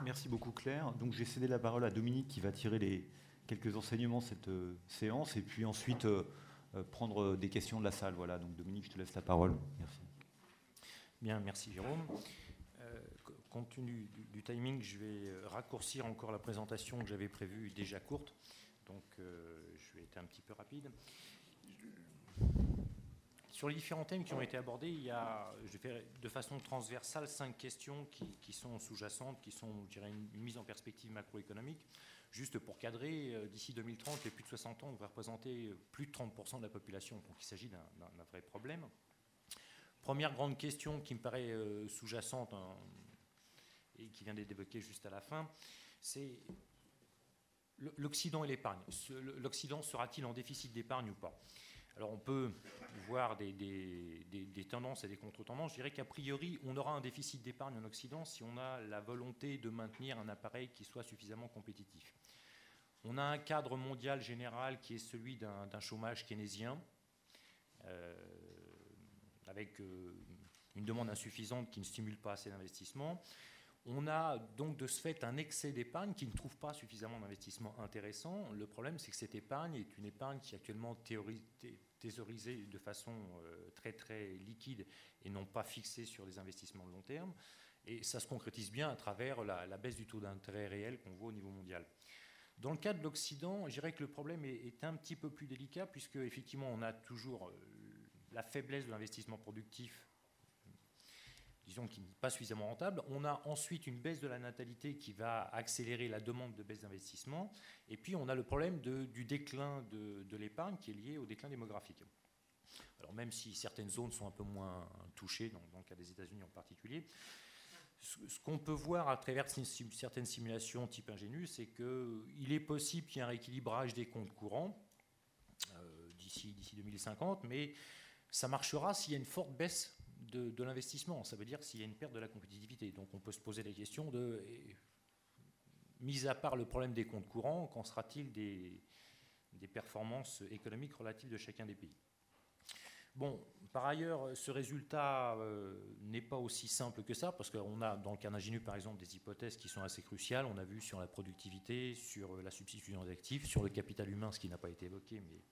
Merci beaucoup Claire. Donc j'ai cédé la parole à Dominique qui va tirer quelques enseignements de cette séance et puis ensuite prendre des questions de la salle. Voilà, donc Dominique, je te laisse la parole. Merci. Bien, merci Jérôme. Compte tenu du timing, je vais raccourcir encore la présentation que j'avais prévue déjà courte. Donc je vais être un petit peu rapide. Sur les différents thèmes qui ont été abordés, je vais faire de façon transversale 5 questions qui sont sous-jacentes, qui sont, je dirais, une mise en perspective macroéconomique. Juste pour cadrer, d'ici 2030, les plus de 60 ans vont représenter plus de 30% de la population. Donc il s'agit d'un vrai problème. Première grande question qui me paraît sous-jacente et qui vient d'être évoquée juste à la fin, c'est l'Occident et l'épargne. L'Occident sera-t-il en déficit d'épargne ou pas ? Alors on peut voir des tendances et des contre-tendances. Je dirais qu'a priori, on aura un déficit d'épargne en Occident si on a la volonté de maintenir un appareil qui soit suffisamment compétitif. On a un cadre mondial général qui est celui d'un chômage keynésien, avec une demande insuffisante qui ne stimule pas assez d'investissement. On a donc de ce fait un excès d'épargne qui ne trouve pas suffisamment d'investissement intéressant. Le problème, c'est que cette épargne est une épargne qui est actuellement thésaurisée de façon très très liquide et non pas fixée sur des investissements de long terme. Et ça se concrétise bien à travers la baisse du taux d'intérêt réel qu'on voit au niveau mondial. Dans le cas de l'Occident, je dirais que le problème est un petit peu plus délicat puisque effectivement on a toujours la faiblesse de l'investissement productif, disons qui n'est pas suffisamment rentable. On a ensuite une baisse de la natalité qui va accélérer la demande de baisse d'investissement. Et puis on a le problème du déclin de l'épargne qui est lié au déclin démographique. Alors même si certaines zones sont un peu moins touchées, dans le cas des États-Unis en particulier, ce qu'on peut voir à travers certaines simulations type ingénu, c'est qu'il est possible qu'il y ait un rééquilibrage des comptes courants d'ici 2050, mais ça marchera s'il y a une forte baisse de l'investissement. Ça veut dire s'il y a une perte de la compétitivité. Donc on peut se poser la question de, mis à part le problème des comptes courants, qu'en sera-t-il des performances économiques relatives de chacun des pays ? Bon, par ailleurs, ce résultat n'est pas aussi simple que ça, parce qu'on a, dans le cas d'Ingénu, par exemple, des hypothèses qui sont assez cruciales. On a vu sur la productivité, sur la substitution des actifs, sur le capital humain, ce qui n'a pas été évoqué, mais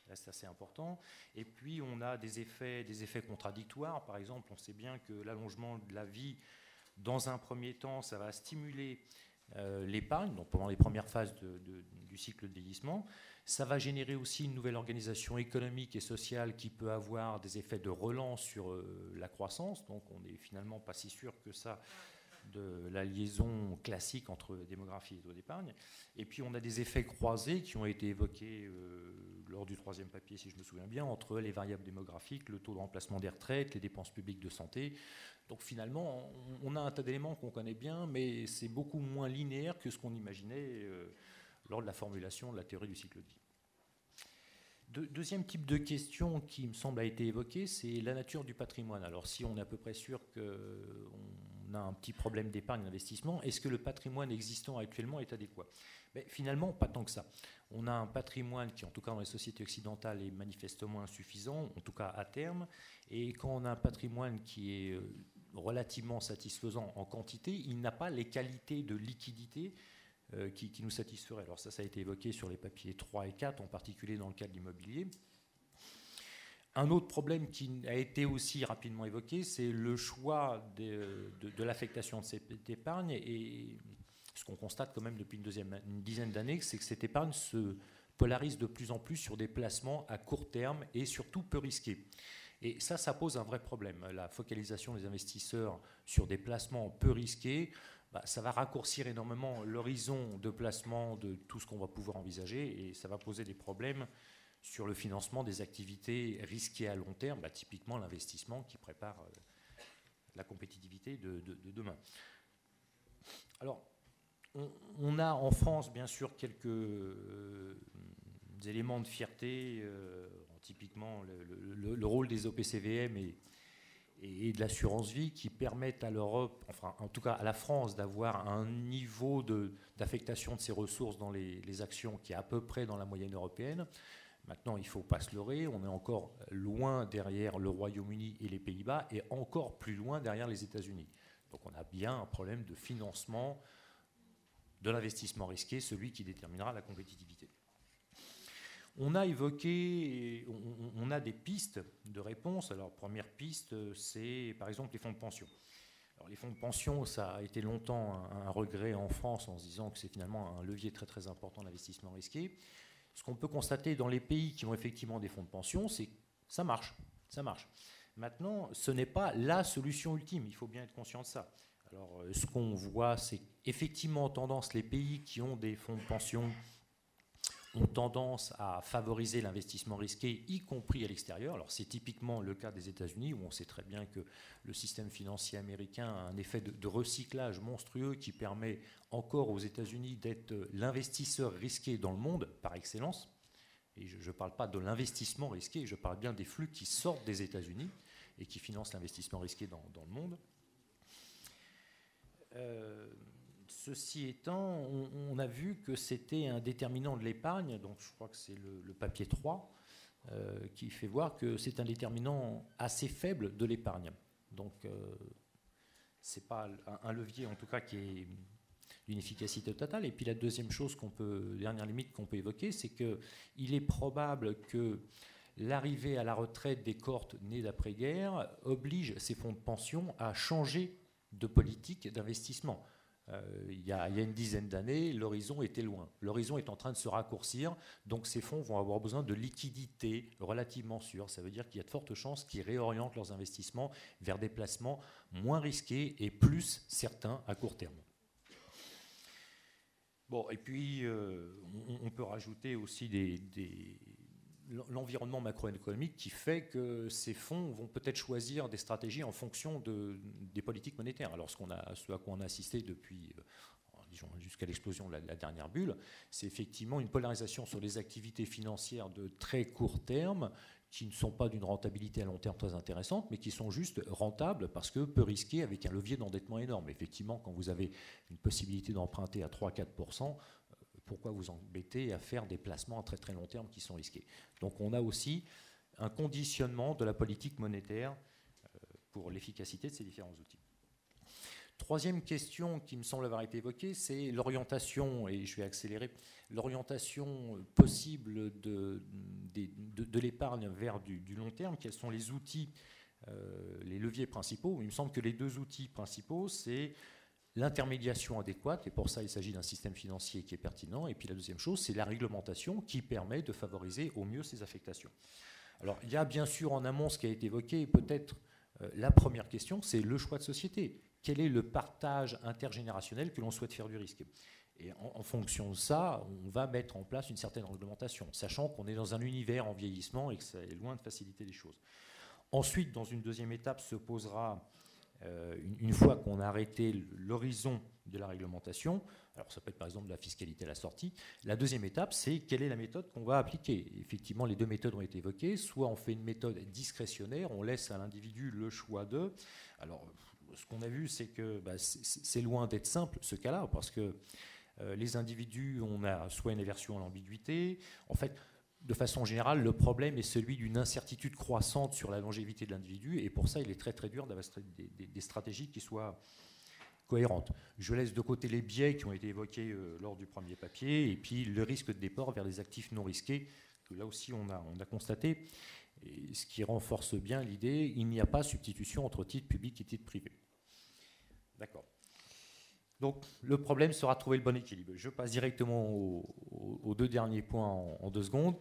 reste assez important. Et puis, on a des effets contradictoires. Par exemple, on sait bien que l'allongement de la vie, dans un premier temps, ça va stimuler l'épargne, donc pendant les premières phases du cycle de vieillissement. Ça va générer aussi une nouvelle organisation économique et sociale qui peut avoir des effets de relance sur la croissance. Donc on n'est finalement pas si sûr que ça de la liaison classique entre démographie et taux d'épargne. Et puis on a des effets croisés qui ont été évoqués lors du 3e papier, si je me souviens bien, entre les variables démographiques, le taux de remplacement des retraites, les dépenses publiques de santé. Donc finalement, on a un tas d'éléments qu'on connaît bien, mais c'est beaucoup moins linéaire que ce qu'on imaginait lors de la formulation de la théorie du cycle de vie. Deuxième type de question qui me semble a été évoquée, c'est la nature du patrimoine. Alors si on est à peu près sûr qu'on on a un petit problème d'épargne d'investissement. Est-ce que le patrimoine existant actuellement est adéquat? Mais finalement, pas tant que ça. On a un patrimoine qui, en tout cas dans les sociétés occidentales, est manifestement insuffisant, en tout cas à terme. Et quand on a un patrimoine qui est relativement satisfaisant en quantité, il n'a pas les qualités de liquidité qui nous satisferaient. Alors ça a été évoqué sur les papiers 3 et 4, en particulier dans le cas de l'immobilier. Un autre problème qui a été aussi rapidement évoqué, c'est le choix de l'affectation de cette épargne. Et ce qu'on constate quand même depuis une dizaine d'années, c'est que cette épargne se polarise de plus en plus sur des placements à court terme et surtout peu risqués. Et ça pose un vrai problème. La focalisation des investisseurs sur des placements peu risqués, ça va raccourcir énormément l'horizon de placement de tout ce qu'on va pouvoir envisager et ça va poser des problèmes sur le financement des activités risquées à long terme, typiquement l'investissement qui prépare la compétitivité de demain. Alors, on a en France, bien sûr, quelques éléments de fierté, typiquement le rôle des OPCVM et de l'assurance vie qui permettent à l'Europe, enfin en tout cas à la France, d'avoir un niveau d'affectation de ses ressources dans les actions qui est à peu près dans la moyenne européenne. Maintenant, il ne faut pas se leurrer, on est encore loin derrière le Royaume-Uni et les Pays-Bas et encore plus loin derrière les États-Unis. Donc on a bien un problème de financement de l'investissement risqué, celui qui déterminera la compétitivité. On a évoqué, on a des pistes de réponse. Alors première piste, c'est par exemple les fonds de pension. Alors, les fonds de pension, ça a été longtemps un regret en France en se disant que c'est finalement un levier très très important d'investissement risqué. Ce qu'on peut constater dans les pays qui ont effectivement des fonds de pension, c'est que ça marche. Maintenant, ce n'est pas la solution ultime, il faut bien être conscient de ça. Alors, ce qu'on voit, c'est qu'effectivement, tendance, les pays qui ont des fonds de pension ont tendance à favoriser l'investissement risqué, y compris à l'extérieur. Alors, c'est typiquement le cas des États-Unis, où on sait très bien que le système financier américain a un effet de recyclage monstrueux qui permet encore aux États-Unis d'être l'investisseur risqué dans le monde par excellence. Et je ne parle pas de l'investissement risqué, je parle bien des flux qui sortent des États-Unis et qui financent l'investissement risqué dans le monde. Ceci étant, on a vu que c'était un déterminant de l'épargne, donc je crois que c'est le papier 3, qui fait voir que c'est un déterminant assez faible de l'épargne. Donc, ce n'est pas un levier, en tout cas, qui est d'une efficacité totale. Et puis la deuxième chose dernière limite qu'on peut évoquer, c'est qu'il est probable que l'arrivée à la retraite des cohortes nées d'après-guerre oblige ces fonds de pension à changer de politique d'investissement. Il y a une dizaine d'années, l'horizon était loin. L'horizon est en train de se raccourcir, donc ces fonds vont avoir besoin de liquidités relativement sûres. Ça veut dire qu'il y a de fortes chances qu'ils réorientent leurs investissements vers des placements moins risqués et plus certains à court terme. Bon, et puis, on peut rajouter aussi l'environnement macroéconomique qui fait que ces fonds vont peut-être choisir des stratégies en fonction des politiques monétaires. Alors, ce à quoi on a assisté depuis, disons, jusqu'à l'explosion de la dernière bulle, c'est effectivement une polarisation sur les activités financières de très court terme qui ne sont pas d'une rentabilité à long terme très intéressante, mais qui sont juste rentables parce que peu risquées avec un levier d'endettement énorme. Effectivement, quand vous avez une possibilité d'emprunter à 3-4%, pourquoi vous embêter à faire des placements à très très long terme qui sont risqués? Donc on a aussi un conditionnement de la politique monétaire pour l'efficacité de ces différents outils. Troisième question qui me semble avoir été évoquée, c'est l'orientation, et je vais accélérer, l'orientation possible de l'épargne vers du long terme. Quels sont les outils, les leviers principaux? Il me semble que les deux outils principaux, c'est l'intermédiation adéquate, et pour ça il s'agit d'un système financier qui est pertinent, et puis la deuxième chose, c'est la réglementation qui permet de favoriser au mieux ces affectations. Alors il y a bien sûr en amont ce qui a été évoqué, peut-être la première question, c'est le choix de société. Quel est le partage intergénérationnel que l'on souhaite faire du risque? Et en fonction de ça, on va mettre en place une certaine réglementation, sachant qu'on est dans un univers en vieillissement et que ça est loin de faciliter les choses. Ensuite, dans une deuxième étape, se posera, une fois qu'on a arrêté l'horizon de la réglementation, alors ça peut être par exemple de la fiscalité à la sortie, la deuxième étape, c'est quelle est la méthode qu'on va appliquer. Effectivement, les deux méthodes ont été évoquées, soit on fait une méthode discrétionnaire, on laisse à l'individu le choix de... Alors, ce qu'on a vu, c'est que c'est loin d'être simple, ce cas-là, parce que les individus, on a soit une aversion à l'ambiguïté. En fait, de façon générale, le problème est celui d'une incertitude croissante sur la longévité de l'individu, et pour ça, il est très très dur d'avoir des stratégies qui soient cohérentes. Je laisse de côté les biais qui ont été évoqués lors du premier papier, et puis le risque de déport vers les actifs non risqués, que là aussi on a constaté, et ce qui renforce bien l'idée, il n'y a pas substitution entre titres publics et titres privés. D'accord. Donc le problème sera de trouver le bon équilibre. Je passe directement aux deux derniers points en 2 secondes.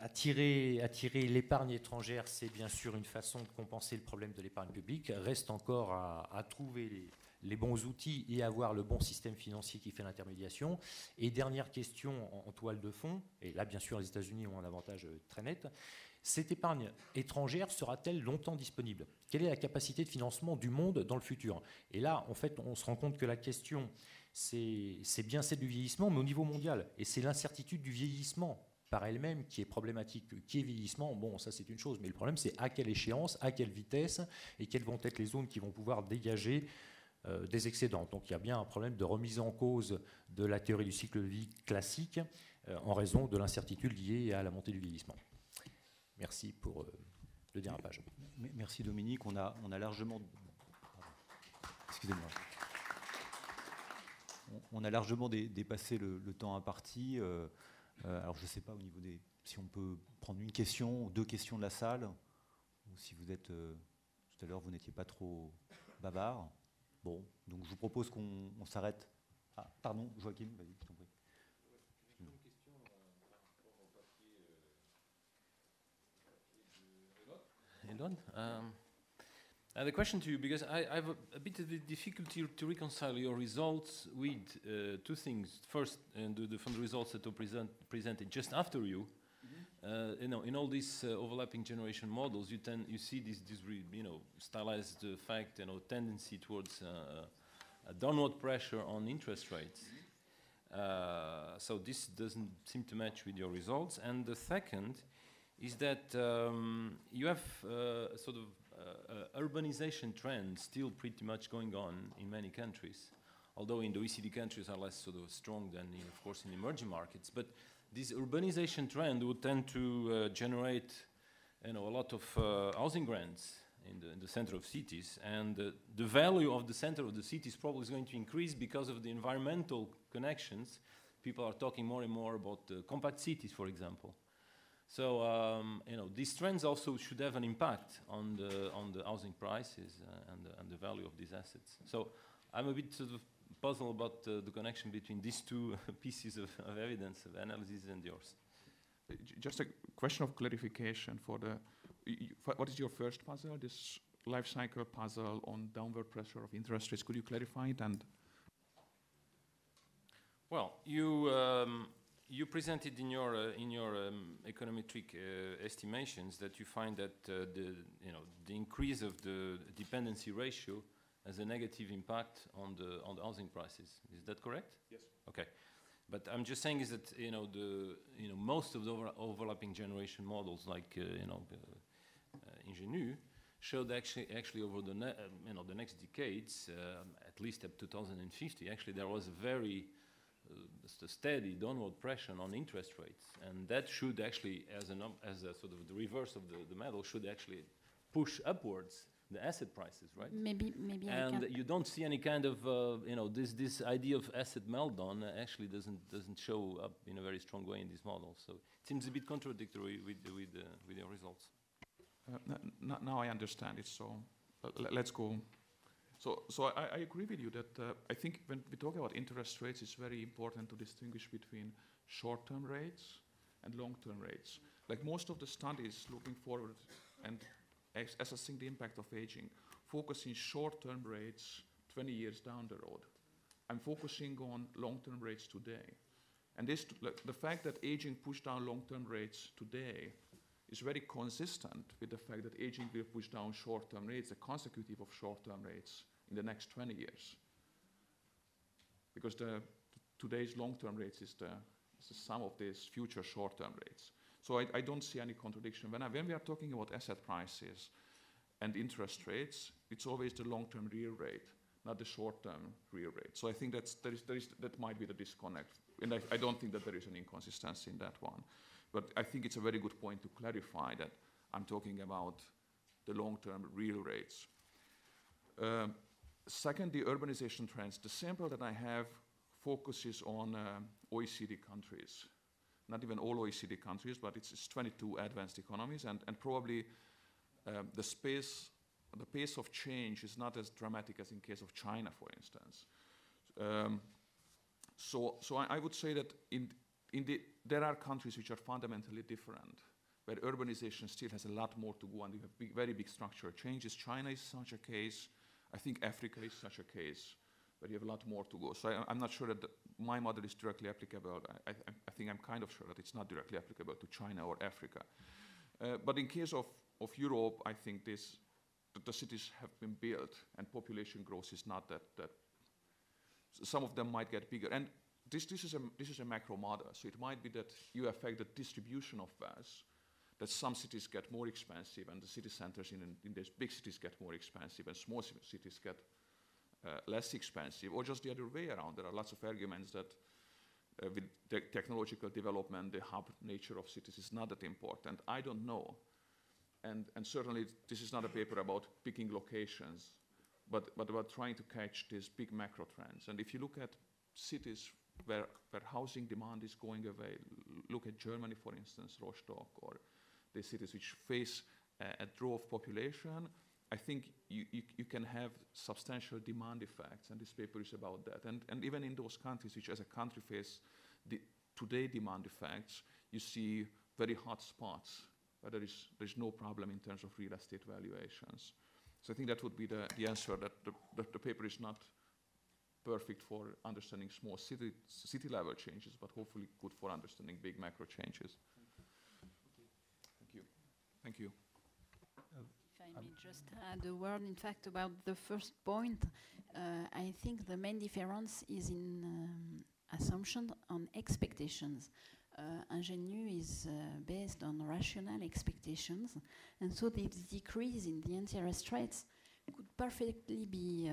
Attirer l'épargne étrangère, c'est bien sûr une façon de compenser le problème de l'épargne publique. Reste encore à trouver les bons outils et avoir le bon système financier qui fait l'intermédiation. Et dernière question en toile de fond, et là bien sûr les États-Unis ont un avantage très net, cette épargne étrangère sera-t-elle longtemps disponible? Quelle est la capacité de financement du monde dans le futur? Et là, en fait, on se rend compte que la question, c'est bien celle du vieillissement, mais au niveau mondial. Et c'est l'incertitude du vieillissement par elle-même qui est problématique. Qui est vieillissement? Bon, ça c'est une chose, mais le problème c'est à quelle échéance, à quelle vitesse, et quelles vont être les zones qui vont pouvoir dégager des excédents. Donc il y a bien un problème de remise en cause de la théorie du cycle de vie classique en raison de l'incertitude liée à la montée du vieillissement. Merci pour le dérapage. Merci Dominique. On a largement... Excusez-moi. On a largement dépassé le temps imparti. Alors je ne sais pas au niveau des... Si on peut prendre une question ou 2 questions de la salle, ou si vous êtes... tout à l'heure, vous n'étiez pas trop bavard. Bon, donc je vous propose qu'on s'arrête. Ah, pardon, Joachim, vas-y, je t'en prie. Une question par rapport au papier de Elon. The question to you, because I have a bit of a difficulty to reconcile your results with 2 things. First, from the results that were presented just after you. In all these overlapping generation models, you see this stylized fact, tendency towards a downward pressure on interest rates. So this doesn't seem to match with your results. And the second is that you have sort of urbanization trend still pretty much going on in many countries, although in the OECD countries are less sort of strong than, of course, in emerging markets. But this urbanization trend would tend to generate, a lot of housing grants in the center of cities, and the value of the center of the city is probably going to increase because of the environmental connections. People are talking more and more about compact cities, for example. So these trends also should have an impact on the housing prices and the value of these assets. So I'm a bit sort of puzzled about the connection between these 2 pieces of evidence, of analysis, and yours. Just a question of clarification for what is your first puzzle, this life cycle puzzle on downward pressure of interest rates? Could you clarify it? And well, you presented in your econometric estimations that you find that the increase of the dependency ratio has a negative impact on the housing prices. Is that correct? Yes. Okay, but I'm just saying is that most of the overlapping generation models like Ingenu showed actually over the the next decades, at least up to 2050, actually there was a very steady downward pressure on interest rates, and that should actually, as a sort of the reverse of the medal, should actually push upwards the asset prices, right? Maybe. And you don't see any kind of this idea of asset meltdown actually doesn't show up in a very strong way in these models. So it seems a bit contradictory with your results. Now I understand it. So let's go. So I agree with you that I think when we talk about interest rates, it's very important to distinguish between short-term rates and long-term rates. Like most of the studies looking forward and assessing the impact of aging, focusing short-term rates 20 years down the road. I'm focusing on long-term rates today. And the fact that aging pushed down long-term rates today is very consistent with the fact that aging will push down short-term rates, a consecutive of short-term rates in the next 20 years. Because today's long-term rates is the sum of these future short-term rates. So I don't see any contradiction. When we are talking about asset prices, and interest rates, it's always the long-term real rate, not the short-term real rate. So I think that might be the disconnect. And I don't think that there is an inconsistency in that one. But I think it's a very good point to clarify that I'm talking about the long-term real rates. Second, the urbanization trends. The sample that I have focuses on OECD countries. Not even all OECD countries, but it's 22 advanced economies, and probably the pace of change is not as dramatic as in case of China, for instance. So I would say that there are countries which are fundamentally different, where urbanization still has a lot more to go, and you have very big structural changes. China is such a case. I think Africa is such a case, but you have a lot more to go. So I'm not sure that my model is directly applicable. I think I'm kind of sure that it's not directly applicable to China or Africa. But in case of Europe, I think that the cities have been built and population growth is not that some of them might get bigger. And this is a macro model. So it might be that you affect the distribution of wealth, that some cities get more expensive and the city centers in these big cities get more expensive and small cities get less expensive, or just the other way around. There are lots of arguments that with technological development, the hub nature of cities is not that important. I don't know. And certainly this is not a paper about picking locations, but about trying to catch these big macro trends. And if you look at cities where housing demand is going away, look at Germany, for instance, Rostock, or the cities which face a draw of population, I think you can have substantial demand effects, and this paper is about that. And even in those countries which as a country face today demand effects, you see very hot spots where there's no problem in terms of real estate valuations. So I think that would be the answer, that the paper is not perfect for understanding small city level changes, but hopefully good for understanding big macro changes. Thank you. Thank you. If I may just add a word, in fact, about the first point. I think the main difference is in assumption on expectations. Ingenu is based on rational expectations, and so the decrease in the interest rates could perfectly be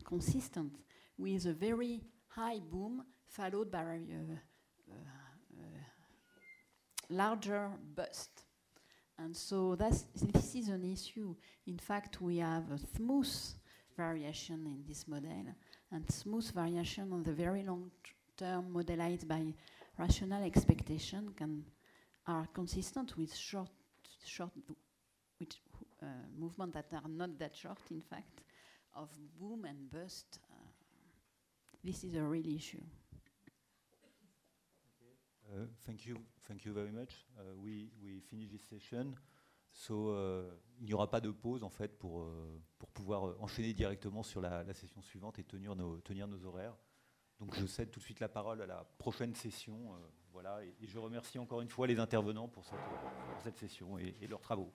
consistent with a very high boom followed by a larger bust. And so this is an issue. In fact, we have a smooth variation in this model, and smooth variation on the very long term modelized by rational expectation are consistent with short movements that are not that short, in fact, of boom and bust. This is a real issue. Thank you very much. We finish this session. So, il n'y aura pas de pause en fait pour pouvoir enchaîner directement sur la session suivante et tenir nos horaires. Donc je cède tout de suite la parole à la prochaine session. Voilà, et je remercie encore une fois les intervenants pour cette session et leurs travaux.